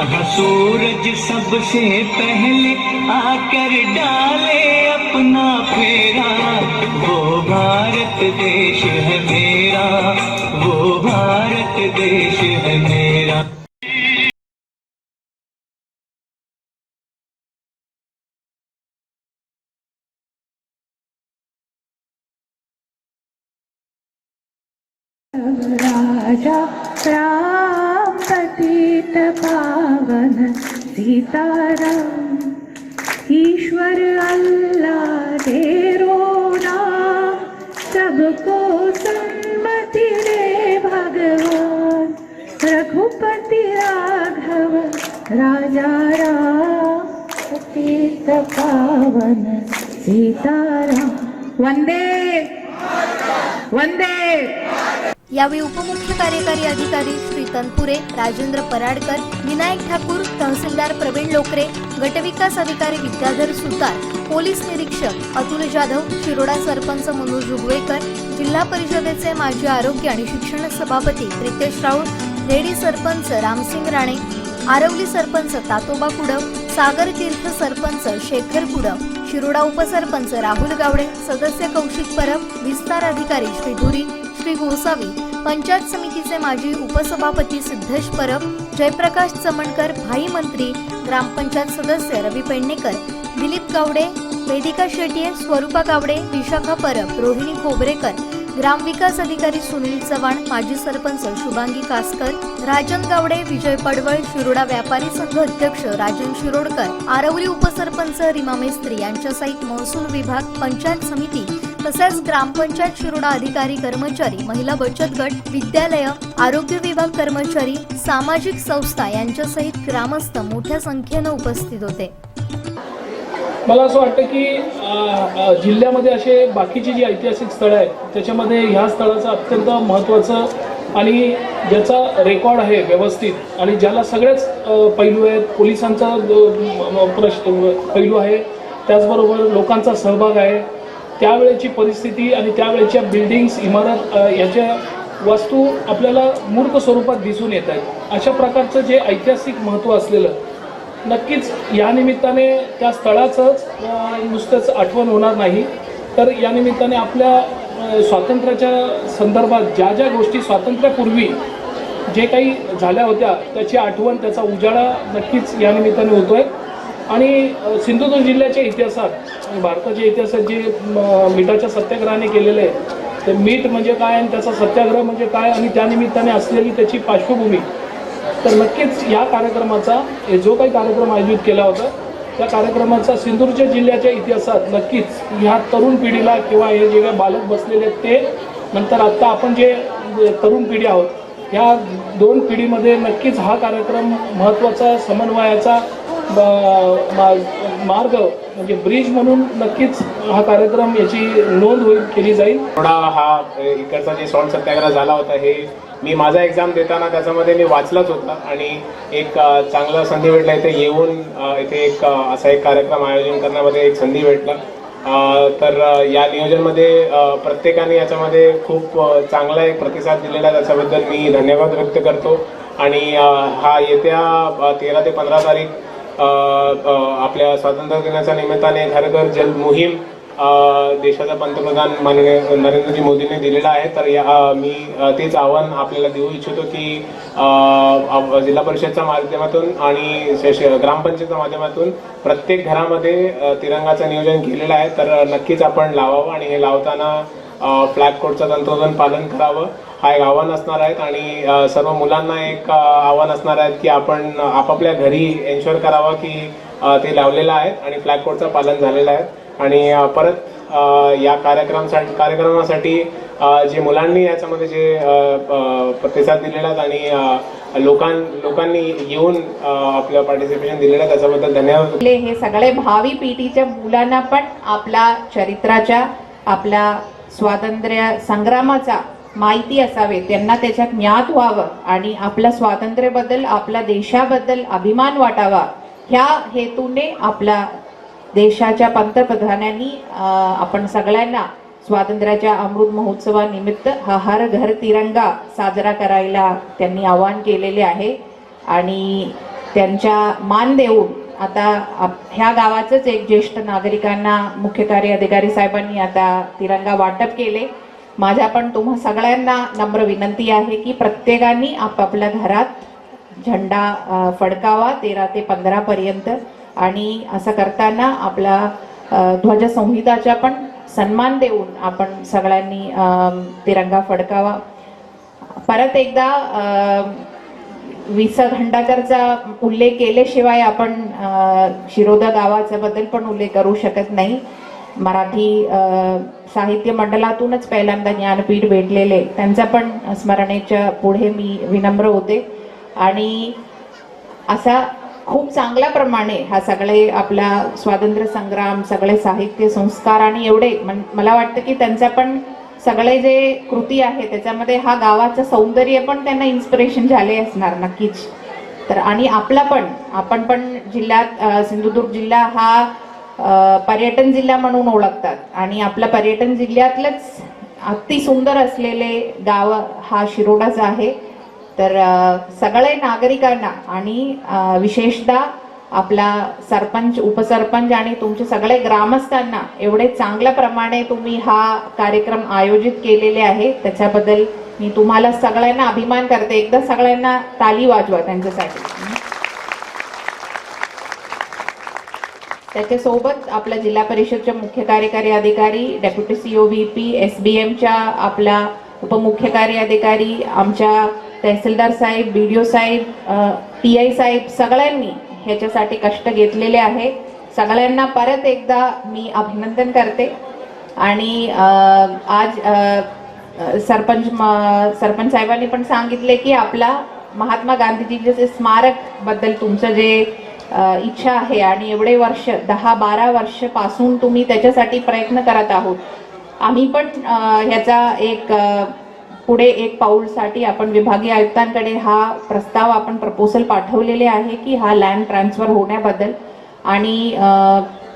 Speaker 13: जहाँ सूरज सबसे पहले आकर डाले अपना फेरा, वो भारत देश है मेरा, वो भारत देश है मेरा।
Speaker 7: राजा राम पतित पावन सीताराम, ईश्वर अल्लाह तेरो नाम, सबको सन्मति दे भगवान, रघुपति राघव राजा राम पतित पावन सीताराम। वंदे वंदे।
Speaker 3: यावेळी उपमुख्य कार्यकारी अधिकारी श्री तनपुरे, राजेंद्र पराडकर, विनायक ठाकूर, तहसीलदार प्रवीण लोकरे, गटविकास अधिकारी विद्याधर सुतार, पोलीस निरीक्षक अतुल जाधव, शिरोडा सरपंच मनोज जुगवेकर, जिल्हा परिषदेचे माजी आरोग्य आणि शिक्षण सभापती प्रितेश राऊळ, रेडी सरपंच रामसिंग राणे, आरवली सरपंच तातोबा कुडव, सागर तीर्थ सरपंच शेखर कुडव, शिरोडा उपसरपंच राहुल गावडे, सदस्य कौशिक परब, विस्तार अधिकारी श्री धुरी, श्री गोसावी, पंचायत समितीचे माजी उपसभापती सिद्धेश परब, जयप्रकाश चमणकर, भाई मंत्री, ग्रामपंचायत सदस्य रवी पेडणेकर, दिलीप गावडे, वेदिका शेट्ये, स्वरूपा गावडे, विशाखा परब, रोहिणी खोबरेकर, ग्रामविकास अधिकारी सुनील चव्हाण, माजी सरपंच शुभांगी कासकर, राजन गावडे, विजय पडवळ, शिरोडा व्यापारी संघ अध्यक्ष राजन शिरोडकर, आरवली उपसरपंच रीमा मेस्त्री यांच्यासहित महसूल विभाग, पंचायत समिती तसेच ग्रामपंचायत शिरोडा अधिकारी कर्मचारी, महिला बचत गट, विद्यालय, आरोग्य विभाग कर्मचारी, सामाजिक संस्था यांच्यासहित ग्रामस्थ मोठ्या संख्येनं उपस्थित होते।
Speaker 6: मला असं वाटतं की जिल्ह्यामध्ये असे बाकीची जी ऐतिहासिक स्थळं आहेत त्याच्यामध्ये ह्या स्थळाचं अत्यंत महत्त्वाचं आणि ज्याचा रेकॉर्ड आहे व्यवस्थित आणि ज्याला सगळेच पैलू आहेत, पोलिसांचा पैलू आहे, त्याचबरोबर लोकांचा सहभाग आहे, त्यावेळेची परिस्थिती आणि त्यावेळेच्या बिल्डिंग्स, इमारत याच्या वस्तू आपल्याला मूर्त स्वरूपात दिसून येत आहेत। अशा प्रकारचं जे ऐतिहासिक महत्त्व असलेलं नक्कीच या निमित्ताने त्या स्थळाचंच नुसतंच आठवण होणार नाही, तर या निमित्ताने आपल्या स्वातंत्र्याच्या संदर्भात ज्या ज्या गोष्टी स्वातंत्र्यापूर्वी जे काही झाल्या होत्या त्याची आठवण, त्याचा उजाळा नक्कीच या निमित्ताने होतो आहे। आणि सिंधुदुर्ग जिल्ह्याच्या इतिहासात, भारताच्या इतिहासात जे मिठाच्या सत्याग्रहाने केलेलं आहे ते मीठ म्हणजे काय आणि त्याचा सत्याग्रह म्हणजे काय आणि त्यानिमित्ताने असलेली त्याची पार्श्वभूमी, तर नक्कीच या कार्यक्रमाचा जो काही कार्यक्रम आयोजित केला होता त्या कार्यक्रमाचा सिंधुदुर्ग जिल्ह्याच्या इतिहासात नक्कीच ह्या तरुण पिढीला किंवा हे जे काही बालक बसलेले आहेत ते, नंतर आत्ता आपण जे तरुण पिढी आहोत ह्या दोन पिढीमध्ये नक्कीच हा कार्यक्रम महत्त्वाचा समन्वयाचा मार्ग म्हणजे ब्रिज म्हणून नक्कीच हा कार्यक्रम याची नोंद केली जाईल।
Speaker 14: थोडा हा इकडचा जे सॉल्ट सत्याग्रह झाला होता हे मी माझा एक्झाम देताना त्याच्यामध्ये मी वाचलाच होता आणि एक चांगला संधी भेटला इथे येऊन इथे एक असा एक कार्यक्रम आयोजन करण्यामध्ये एक संधी भेटला। तर या नियोजनमध्ये प्रत्येकाने याच्यामध्ये खूप चांगला एक प्रतिसाद दिलेला त्याच्याबद्दल मी धन्यवाद व्यक्त करतो। आणि हा येत्या 13 ते 15 तारीख आपल्या स्वातंत्र्य दिनाच्या निमित्ताने घर घर जल मोहीम देशाचा पंतप्रधान माननीय नरेंद्रजी मोदींनी दिलेला आहे। तर मी तेच आव्हान आपल्याला देऊ इच्छितो की जिल्हा परिषदच्या माध्यमातून आणि ग्रामपंचायतच्या माध्यमातून प्रत्येक घरामध्ये तिरंगाचं नियोजन केलेलं आहे, तर नक्कीच आपण लावावं आणि हे लावताना फ्लॅग कोडचं तंत्रज्ञान पालन करावं हा एक आव्हान असणार आहे। आणि सर्व मुलांना एक आव्हान असणार आहे की आपण आपापल्या घरी एन्श्योर करावं की ते लावलेलं आहे आणि फ्लॅग कोडचं पालन झालेलं आहे। आणि परत या कार्यक्रमासाठी जे मुलांनी याच्यामध्ये जे प्रतिसाद दिलेला आहे आणि लोकांनी येऊन आपलं पार्टिसिपेशन दिलेलं आहे त्याच्याबद्दल धन्यवाद।
Speaker 15: हे सगळे भावी पिढीच्या मुलांना पण आपल्या चरित्राच्या, आपल्या स्वातंत्र्य संग्रामाचा माहिती असावे, त्यांना त्याच्यात ज्ञात व्हावं आणि आपल्या स्वातंत्र्याबद्दल, आपल्या देशाबद्दल अभिमान वाटावा, ह्या हेतूने आपल्या देशाच्या पंतप्रधानांनी आपण सगळ्यांना स्वातंत्र्याच्या अमृत महोत्सवानिमित्त हा हर घर तिरंगा साजरा करायला त्यांनी आवाहन केलेले आहे। आणि त्यांच्या मान देऊन आता ह्या गावाचंच एक ज्येष्ठ नागरिकांना मुख्य कार्य अधिकारी साहेबांनी आता तिरंगा वाटप केले. माझ्या पण तुम्हा सगळ्यांना नम्र विनंती आहे की प्रत्येकाने आपापल्या घरात झेंडा फडकावा 13 ते 15 पर्यंत, आणि असं करताना आपला ध्वजसंहिताचा पण सन्मान देऊन आपण सगळ्यांनी तिरंगा फडकावा. परत एकदा विसा खंडाकरचा उल्लेख केल्याशिवाय आपण शिरोदा गावाच्या बद्दल पण उल्लेख करू शकत नाही. मराठी साहित्य मंडळातूनच पहिल्यांदा ज्ञानपीठ भेटलेले, त्यांचा पण स्मरणेच्या पुढे मी विनम्र होते. आणि असा खूप चांगल्या प्रमाणे हा सगळे आपला स्वातंत्र्य संग्राम, सगळे साहित्य संस्कार आणि एवढे मला वाटतं की त्यांचा पण सगळे जे कृती आहे त्याच्यामध्ये हा गावाचं सौंदर्य पण त्यांना इन्स्पिरेशन झाले असणार नक्कीच. तर आणि आपण पण जिल्ह्यात सिंधुदुर्ग जिल्हा हा पर्यटन जिल्हा म्हणून ओळखतात, आणि आपल्या पर्यटन जिल्ह्यातलंच अति सुंदर असलेले गाव हा शिरोडाचा आहे. तर सगळे नागरिकांना आणि विशेषतः आपला सरपंच, उपसरपंच आणि तुमचे सगळे ग्रामस्थांना एवढे चांगल्या प्रमाणे तुम्ही हा कार्यक्रम आयोजित केलेले आहे त्याच्याबद्दल मी तुम्हाला सगळ्यांना अभिमान करते. एकदा सगळ्यांना ताली वाजवा त्यांच्यासाठी. त्याच्यासोबत आपल्या जिल्हा परिषदचे मुख्य कार्यकारी अधिकारी, डेप्युटी CO VP, SBMच्या आपला उपमुख्य कार्य अधिकारी, आमच्या तहसीलदार साहेब, BDO साहेब, PI साहेब सगळ्यांनी ह्याच्यासाठी कष्ट घेतलेले आहे. सगळ्यांना परत एकदा मी अभिनंदन करते. आणि आज सरपंच साहेबांनी पण सांगितले की आपला महात्मा गांधीजींचे स्मारक बद्दल तुमचं जे इच्छा आहे आणि एवढे वर्ष 10-12 वर्ष पासून तुम्ही त्याच्यासाठी प्रयत्न करत आहोत. आम्ही पण ह्याचा एक पुढे एक पाऊलसाठी आपण विभागीय आयुक्तांकडे हा प्रस्ताव आपण प्रपोजल पाठवलेले आहे की हा लँड ट्रान्सफर होण्याबद्दल, आणि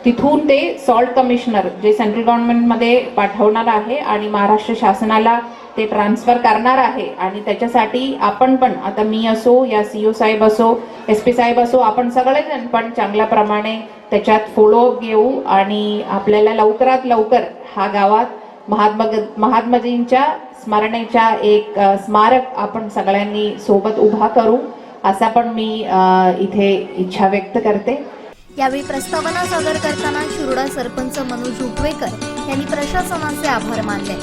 Speaker 15: तिथून ते सॉल्ट कमिशनर जे सेंट्रल गव्हर्नमेंटमध्ये पाठवणार आहे आणि महाराष्ट्र शासनाला ते ट्रान्सफर करणार आहे. आणि त्याच्यासाठी आपण पण आता मी असो या CO साहेब असो, SP साहेब असो, आपण सगळेजण पण चांगल्या प्रमाणे त्याच्यात फॉलोअप घेऊ आणि आपल्याला लवकरात लवकर हा गावात महात्माजींच्या स्मरणेच्या एक स्मारक आपण सगळ्यांनी सोबत उभा करू, असा पण मी इथे इच्छा व्यक्त करते.
Speaker 3: यावेळी प्रस्तावना सादर करताना शिरोडा सरपंच मनोज उपवेकर यांनी प्रशासनाचे आभार मानले.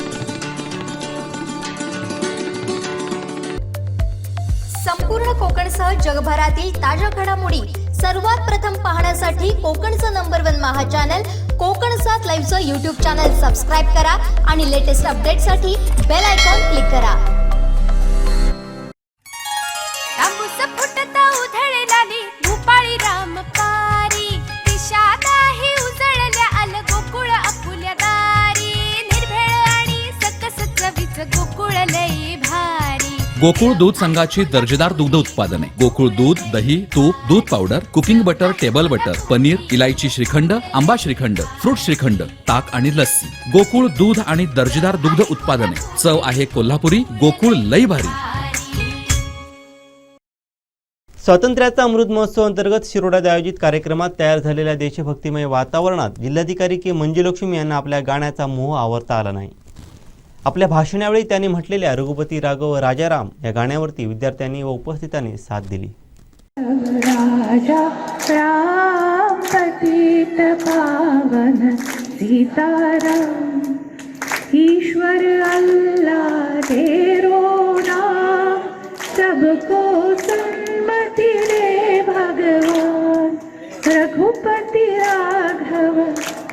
Speaker 3: संपूर्ण कोकणसह जगभरातील ताज्या घडामोडी सर्वात प्रथम पाहण्यासाठी कोकणचं नंबर 1 महा चॅनल कोकणसात लाईव्हचं YouTube चॅनल सबस्क्राईब करा आणि लेटेस्ट अपडेटसाठी बेल आयकॉन क्लिक करा. भूपाळी रामपारी दिशादाही उजळल्या आल गोकुळ आपुल्या दारी, निर्भेळ आणि सकस चवीचं गोकुळ लई भारी.
Speaker 8: गोकुळ दूध संघाची दर्जेदार दुग्ध उत्पादने गोकुळ दूध, दही, तूप, दूध powder, cooking butter, table butter, paneer, इलायची श्रीखंड, आंबा श्रीखंड, फ्रूट श्रीखंड, ताक आणि लस्सी. गोकुळ दूध आणि दर्जेदार दुग्ध उत्पादने. चव आहे कोल्हापुरी. गोकुळ लई भारी.
Speaker 1: स्वातंत्र्याचा अमृत महोत्सव अंतर्गत शिरोड्यात आयोजित कार्यक्रमात तयार झालेल्या देशभक्तिमय वातावरणात जिल्हाधिकारी के मंजुलक्ष्मी यांना आपल्या गाण्याचा मोह आवरता आला नाही. आपल्या भाषणावेळी त्यांनी म्हटलेल्या रघुपती राघव राजाराम या गाण्यावरती विद्यार्थ्यांनी व उपस्थितांनी साथ दिली.
Speaker 7: राजा राम पतित पावन सीताराम, ईश्वर अल्लाह तेरो नाम, सबको सन्मति दे भगवान, रघुपति राघव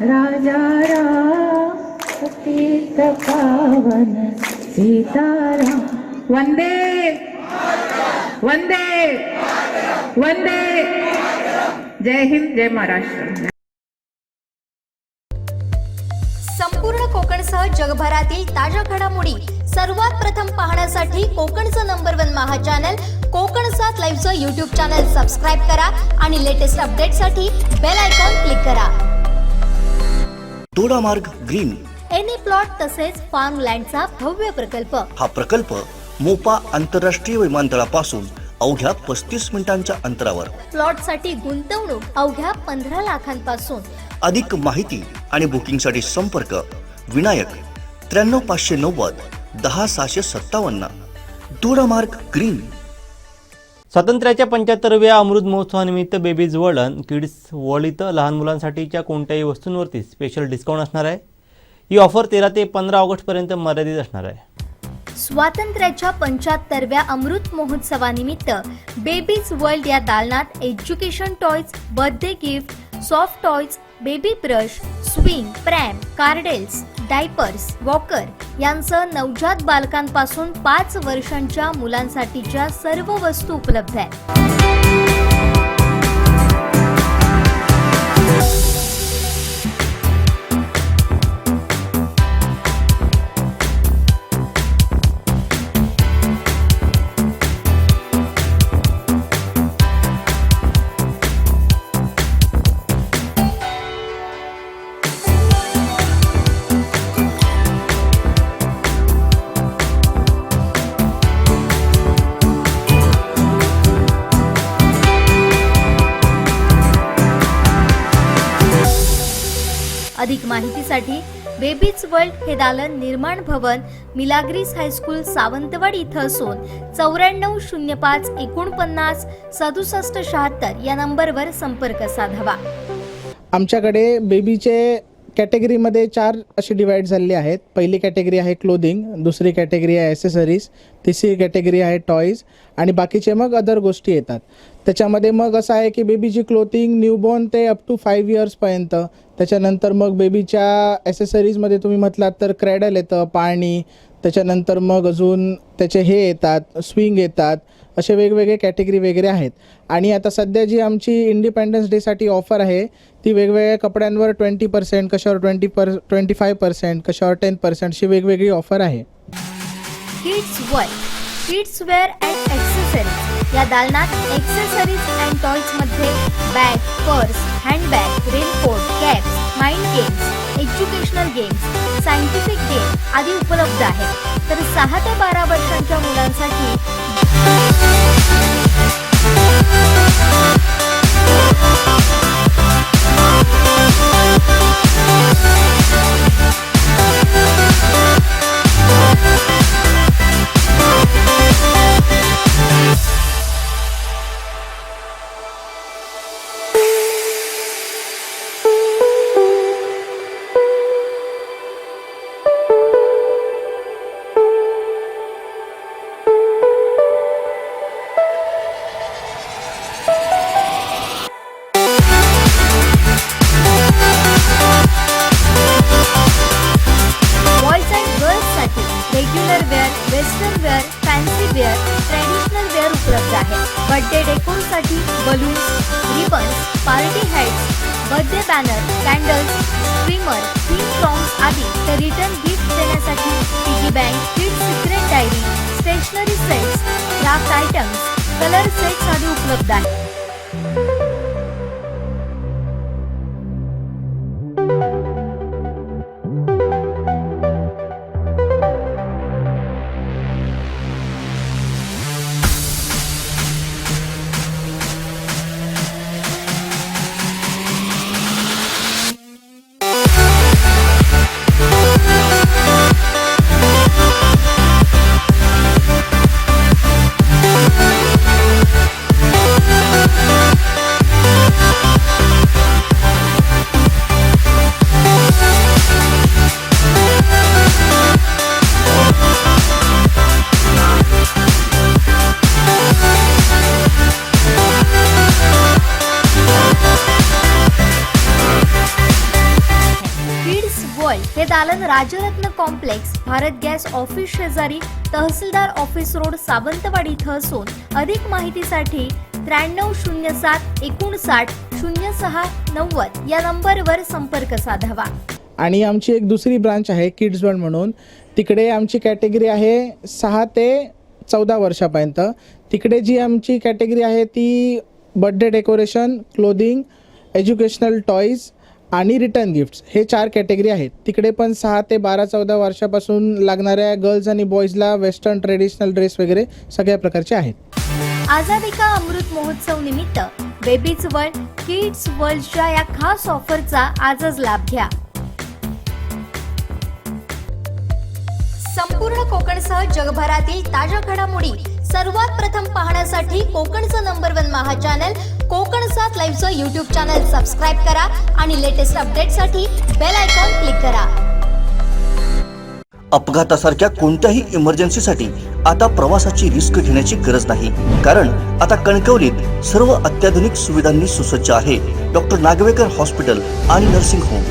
Speaker 7: राजा राम पतित पावन सीताराम. वंदे वंदे वंदे. जय हिंद, जय महाराष्ट्र.
Speaker 3: संपूर्ण कोकणसह जगभरातील ताज्या घडामोडी सर्वात प्रथम पाहण्यासाठी कोकणचं नंबर 1 महा चॅनल कोकणसात लाईव्हचं YouTube चॅनल सबस्क्राईब करा आणि लेटेस्ट अपडेटसाठी बेल आयकॉन क्लिक करा.
Speaker 2: दोडामार्ग ग्रीन
Speaker 3: एनी प्लॉट तसेच फार्म लँडचा भव्य प्रकल्प.
Speaker 2: हा प्रकल्प मोपा आंतरराष्ट्रीय विमानतळापासून अवघ्या 35 मिनिटांच्या अंतरावर.
Speaker 3: प्लॉटसाठी गुंतवणूक अवघ्या 15 लाखांपासून.
Speaker 2: अधिक माहिती आणि बुकिंगसाठी संपर्क विनायक 93 590 10 657 दोडामार्ग ग्रीन.
Speaker 1: स्वातंत्र्याच्या 75व्या अमृत महोत्सवानिमित्त babies world and kids world इथं लहान मुलांसाठीच्या कोणत्याही वस्तूंवरती स्पेशल डिस्काउंट असणार आहे. ही ऑफर 13 ते 15 ऑगस्टपर्यंत मर्यादित असणार आहे.
Speaker 3: स्वातंत्र्याच्या 75व्या अमृत महोत्सवानिमित्त बेबीज वर्ल्ड या दालनात education toys, birthday gift, soft toys, baby brush, swing, pram, cradles, diapers, walker यांसह नवजात बालकांपासून 5 वर्षांच्या मुलांसाठीच्या सर्व वस्तू उपलब्ध आहेत. अधिक माहितीसाठी बेबीज वर्ल्ड हे दालन निर्माण भवन मिलाग्रीस हायस्कूल सावंतवाडी इथं असून 9405 49 67 76 या नंबरवर संपर्क साधावा.
Speaker 16: आमच्याकडे बेबीचे कॅटेगरीमध्ये 4 असे डिवाईड झालेले आहेत. पहिली कॅटेगरी आहे क्लोदिंग, दुसरी कॅटेगरी आहे ॲसेसरीज, तिसरी कॅटेगरी आहे टॉईज आणि बाकीचे मग अदर गोष्टी येतात. त्याच्यामध्ये मग असं आहे की बेबीची क्लोथिंग न्यूबॉर्न ते अप टू 5 इयर्सपर्यंत. त्याच्यानंतर मग बेबीच्या ॲसेसरीजमध्ये तुम्ही म्हटलात तर क्रॅडल येतं, पाळणी, त्याच्यानंतर मग अजून त्याचे हे येतात, स्विंग येतात, असे वेगवेगळे कॅटेगरी वगैरे आहेत. आणि आता सध्या जी आमची इंडिपेंडन्स डेसाठी ऑफर आहे ती वेगवेगळ्या कपड्यांवर 20%, कशावर 25%, कशावर 10% अशी वेगवेगळी ऑफर आहे.
Speaker 3: Kids world kids wear and accessories या दालनात ॲक्सेसरीज अँड टॉयजमध्ये bag, purse, handbag, raincoat, caps, mind games, educational games, scientific game आदी उपलब्ध आहेत. तर 6 ते 12 वर्षांच्या मुलांसाठी regular wear, western wear, fancy wear, traditional wear उपलब्ध आहे. बर्थडे डेकोरसाठी balloons, ribbons, party hats, birthday banner, candles, streamer, theme songs आदी ते रिटर्न गिफ्ट देण्यासाठी piggy bank, kids secret diary, stationery sets, craft items, colour sets आदी उपलब्ध आहेत. हे दालन Rajratna complex, Bharat gas office शेजारी, तहसीलदार ऑफिस रोड, सावंतवाडी इथं असून अधिक माहितीसाठी 9307 59 06 90 या नंबरवर संपर्क साधावा.
Speaker 16: आणि आमची एक दुसरी ब्रांच आहे किड्स वर्ल्ड म्हणून. तिकडे आमची कॅटेगरी आहे 6 ते 14 वर्षापर्यंत. तिकडे जी आमची कॅटेगरी आहे ती birthday decoration, clothing, educational toys आणि रिटर्न गिफ्ट्स हे 4 कॅटेगरी आहेत. तिकडे पण 6 ते 12-14 वर्षापासून लागणाऱ्या गर्ल्स आणि बॉईजला वेस्टर्न ट्रेडिशनल ड्रेस वगैरे सगळ्या प्रकारचे आहेत.
Speaker 3: आझादी का अमृत महोत्सव निमित्त बेबीज वर्ल्ड किड्स वर्ल्डच्या या खास ऑफरचा आजच लाभ घ्या. संपूर्ण कोकणसह जगभरातील ताज्या घडामोडी सर्वात प्रथम पाहण्यासाठी कोकणचं नंबर 1 महा चॅनल कोकण 7 लाईव्हचं यूट्यूब चॅनल सबस्क्राईब करा आणि लेटेस्ट अपडेटसाठी बेल आयकॉन क्लिक करा.
Speaker 2: अपघातासारख्या कोणत्याही इमर्जन्सीसाठी आता प्रवासाची रिस्क घेण्याची गरज नाही, कारण आता कणकवलीत सर्व अत्याधुनिक सुविधांनी सुसज्ज आहे डॉक्टर नागवेकर हॉस्पिटल आणि नर्सिंग होम.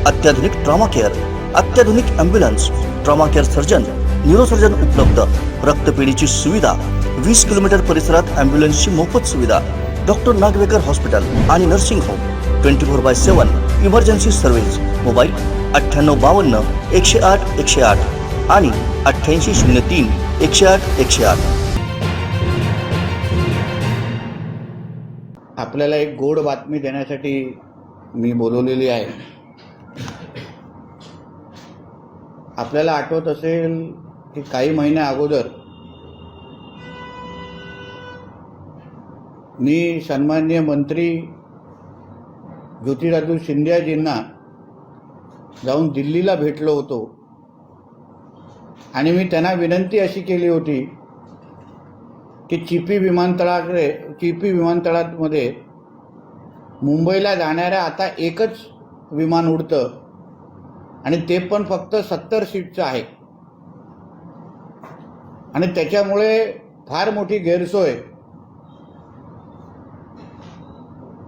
Speaker 2: अत्याधुनिक ट्रॉमा केअर, अत्याधुनिक ambulance, trauma care surgeon, neurosurgeon उपलब्ध, रक्तपेढीची सुविधा, 20 किलोमीटर परिसरात ॲम्ब्युलन्सची मोफत सुविधा. डॉक्टर नागवेकर हॉस्पिटल आणि nursing home 24/7 emergency service. Mobile 9852 108 108 आणि 8803 108 108.
Speaker 17: आपल्याला एक गोड बातमी देण्यासाठी मी बोलवलेली आहे. आपल्याला आठवत असेल की काही महिन्या अगोदर मी सन्माननीय मंत्री ज्योतिरादित्य शिंदेजींना जाऊन दिल्लीला भेटलो होतो आणि मी त्यांना विनंती अशी केली होती की चिपी विमानतळामध्ये मुंबईला जाणाऱ्या आता एकच विमान उडतं आणि ते पण फक्त 70 सीटचं आहे आणि त्याच्यामुळे फार मोठी गैरसोय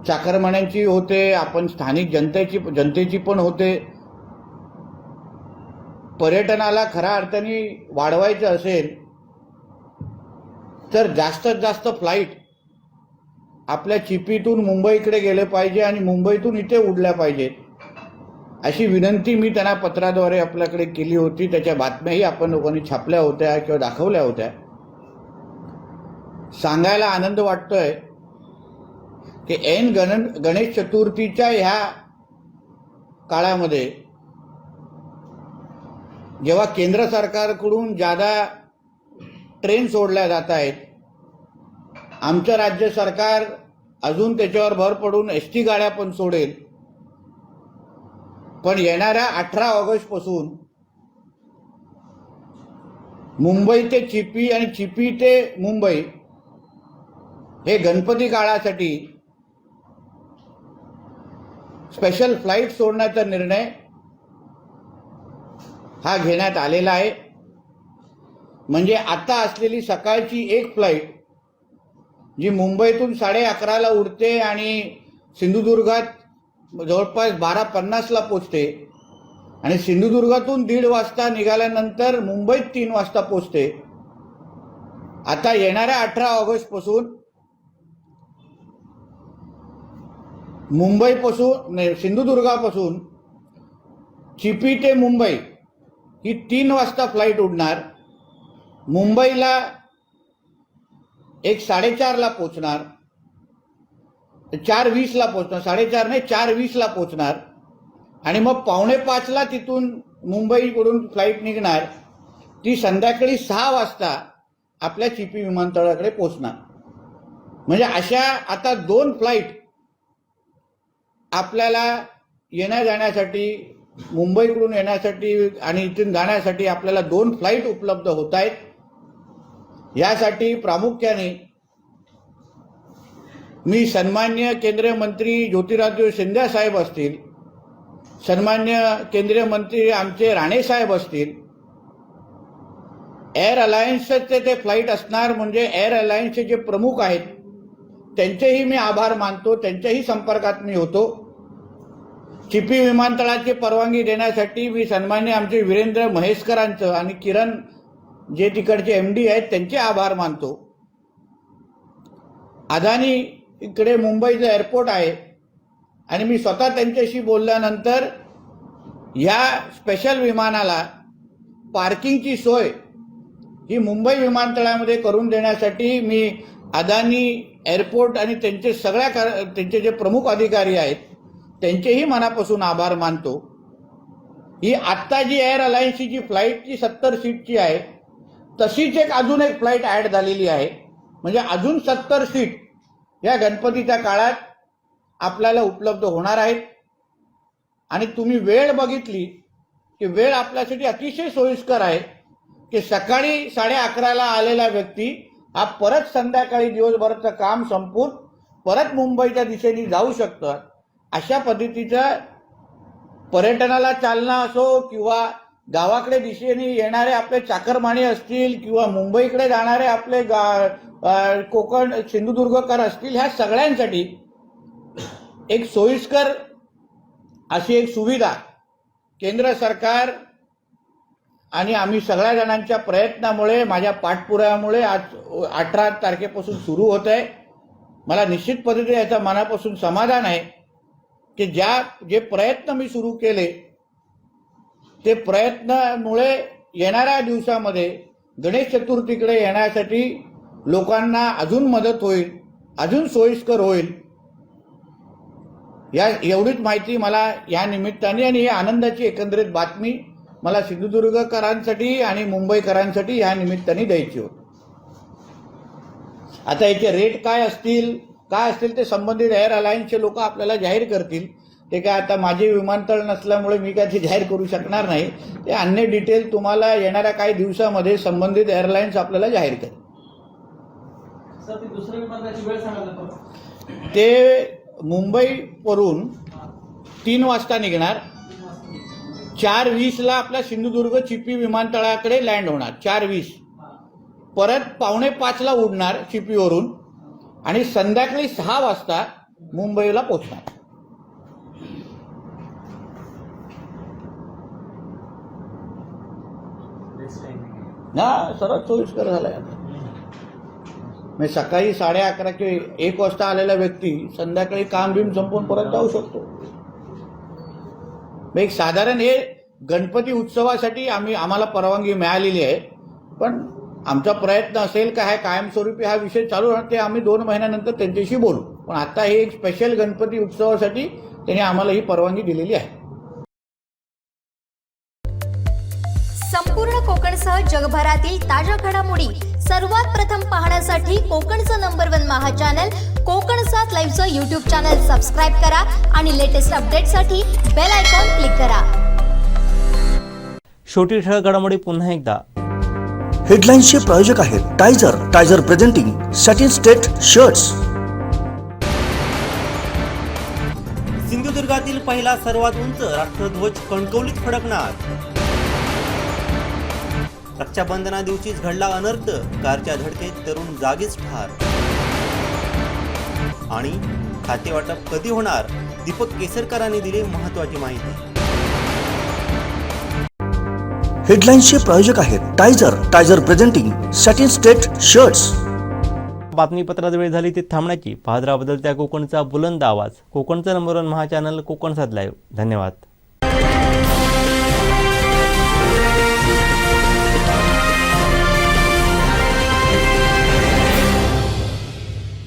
Speaker 17: चाकरमान्यांची होते, आपण स्थानिक जनतेची पण होते. पर्यटनाला खऱ्या अर्थाने वाढवायचं असेल तर जास्तीत जास्त फ्लाईट आपल्या चिपीतून मुंबईकडे गेले पाहिजे आणि मुंबईतून इथे उडल्या पाहिजेत, अशी विनंती मी त्यांना पत्राद्वारे आपल्याकडे केली होती. त्याच्या बातम्याही आपण लोकांनी छापल्या होत्या किंवा दाखवल्या होत्या. सांगायला आनंद वाटतोय की ऐन गणेश चतुर्थीच्या ह्या काळामध्ये जेव्हा केंद्र सरकारकडून ज्यादा ट्रेन सोडल्या जात आहेत, आमचं राज्य सरकार अजून त्याच्यावर भर पडून एसटी गाड्या पण सोडेल. पण येणाऱ्या 18 ऑगस्टपासून मुंबई ते चिपी आणि चिपी ते मुंबई हे गणपती काळासाठी स्पेशल फ्लाईट सोडण्याचा निर्णय हा घेण्यात आलेला आहे. म्हणजे आता असलेली सकाळची एक फ्लाईट जी मुंबईतून 11:30ला उडते आणि सिंधुदुर्गात जवळपास 12:50ला पोचते आणि सिंधुदुर्गातून 1:30 वाजता निघाल्यानंतर मुंबईत 3 वाजता पोचते. आता येणाऱ्या 18 ऑगस्टपासून सिंधुदुर्गापासून चिपी ते मुंबई ही 3 वाजता फ्लाईट उडणार. मुंबईला 4:30ला पोचणार, 4:20ला पोचणार, 4:30 नाही 4:20ला पोचणार आणि मग 4:45ला तिथून मुंबईकडून फ्लाईट निघणार. ती संध्याकाळी 6 वाजता आपल्या चिपी विमानतळाकडे पोचणार. म्हणजे अशा आता 2 फ्लाईट आपल्याला येण्या जाण्यासाठी, मुंबईकडून येण्यासाठी आणि इथून जाण्यासाठी आपल्याला 2 फ्लाईट उपलब्ध होत आहेत. यासाठी प्रामुख्याने मी सन्माननीय केंद्रीय मंत्री ज्योतिरादित्य शिंदे साहेब असतील, सन्माननीय केंद्रीय मंत्री आमचे राणे साहेब असतील, एअर अलायन्सचे ते फ्लाईट असणार, म्हणजे एअर अलायन्सचे जे प्रमुख आहेत त्यांचेही मी आभार मानतो. त्यांच्याही संपर्कात मी होतो. चिपी विमानतळाची परवानगी देण्यासाठी मी सन्माननीय आमचे वीरेंद्र महेशकरांचं आणि किरण जे तिकडचे MD आहेत त्यांचे आभार मानतो. अदानी इकडे मुंबईचं एअरपोर्ट आहे आणि मी स्वतः त्यांच्याशी बोलल्यानंतर या स्पेशल विमानाला पार्किंगची सोय ही मुंबई विमानतळामध्ये करून देण्यासाठी मी अदानी एअरपोर्ट आणि त्यांचे जे प्रमुख अधिकारी आहेत त्यांचेही मनापासून आभार मानतो. ही आत्ता जी एअर अलायन्सची जी फ्लाईट जी 70 सीटची आहे तशीच अजून एक फ्लाईट ॲड झालेली आहे म्हणजे अजून 70 सीट या गणपतीच्या काळात आपल्याला उपलब्ध होणार आहेत. आणि तुम्ही वेळ बघितली की वेळ आपल्यासाठी अतिशय सोयीस्कर आहे की सकाळी 11:30ला आलेला व्यक्ती हा परत संध्याकाळी दिवसभराचं काम संपून परत मुंबईच्या दिशेने जाऊ शकतो. अशा पद्धतीचं पर्यटनाला चालना असो किंवा गावाकडे दिशेने येणारे आपले चाकरमानी असतील किंवा मुंबईकडे जाणारे आपले कोकण सिंधुदुर्गकर असतील, ह्या सगळ्यांसाठी एक सोयीस्कर अशी एक सुविधा केंद्र सरकार आणि आम्ही सगळ्या जणांच्या प्रयत्नामुळे, माझ्या पाठपुराव्यामुळे आज 18 तारखेपासून सुरू होत आहे. मला निश्चित पद्धतीने याचा मनापासून समाधान आहे की जे प्रयत्न मी सुरू केले ते प्रयत्नामुळे येणाऱ्या दिवसामध्ये गणेश चतुर्थीकडे येण्यासाठी लोकांना अजून मदत होईल, अजून सोयीस्कर होईल. एवढीच माहिती मला या निमित्ताने आणि या आनंदाची एकंदरीत बातमी मला सिंधुदुर्गकरांसाठी आणि मुंबईकरांसाठी या निमित्ताने द्यायची होती. आता याचे रेट काय असतील ते संबंधित एअर अलायन्सचे लोक आपल्याला जाहीर करतील. ते काय आता माझे विमानतळ नसल्यामुळे मी काय ते जाहीर करू शकणार नाही. ते अन्य डिटेल तुम्हाला येणाऱ्या काही दिवसामध्ये संबंधित एअरलाइन्स आपल्याला जाहीर करेल. ते मुंबईवरून 3 वाजता निघणार, 4:20ला आपल्या सिंधुदुर्ग चिपी विमानतळाकडे लँड होणार, 4:20. परत 4:45ला उडणार चिपीवरून आणि संध्याकाळी 6 वाजता मुंबईला पोहोचणार. ना सर्वात सोयीस्कर झालाय. म्हणजे सकाळी 11:30 किंवा 1 वाजता आलेला व्यक्ती संध्याकाळी काम बिम संपून परत जाऊ शकतो. एक साधारण हे गणपती उत्सवासाठी आम्हाला परवानगी मिळालेली आहे, पण आमचा प्रयत्न असेल का कायमस्वरूपी हा विषय चालू राहणार ते आम्ही 2 महिन्यानंतर त्यांच्याशी बोलू. पण आता हे एक स्पेशल गणपती उत्सवासाठी त्यांनी आम्हाला ही परवानगी दिलेली आहे.
Speaker 3: संपूर्ण कोकणसह जगभरातील ताज्या घडामोडी सर्वात प्रथम पाहण्यासाठी कोकणचं नंबर 1 महा चॅनल कोकण 7 लाईव्हचं यूट्यूब चॅनल सबस्क्राईब करा आणि लेटेस्ट अपडेटसाठी बेल आयकॉन क्लिक करा.
Speaker 1: शेवटी ठळक घडामोडी पुन्हा एकदा.
Speaker 2: हेडलाईन्सचे प्रायोजक आहेत टायझर प्रेझेंटिंग सॅटिन स्टेट शर्ट्स.
Speaker 1: सिंधुदुर्गातील पहिला सर्वात उंच राष्ट्रध्वज कणकवलीत फडकणार. रक्षाबंधना दिवशीच घडला अनर्थ, कारच्या धडकेत तरुण जागीच ठार. आणि खातेवाटप कधी होणार, दीपक केसरकरांनी दिली महत्त्वाची माहिती.
Speaker 2: हेडलाईन्सचे प्रायोजक आहेत टायझर प्रेझेंटिंग सॅटिन स्टेट शर्ट्स.
Speaker 1: बातमीपत्रात वेळ झाली ती थांबण्याची. पाहत राहा बदलत्या कोकणचा बुलंद आवाज. कोकणचा नंबर 1 महा चॅनल कोकण 7 लाईव्ह. धन्यवाद.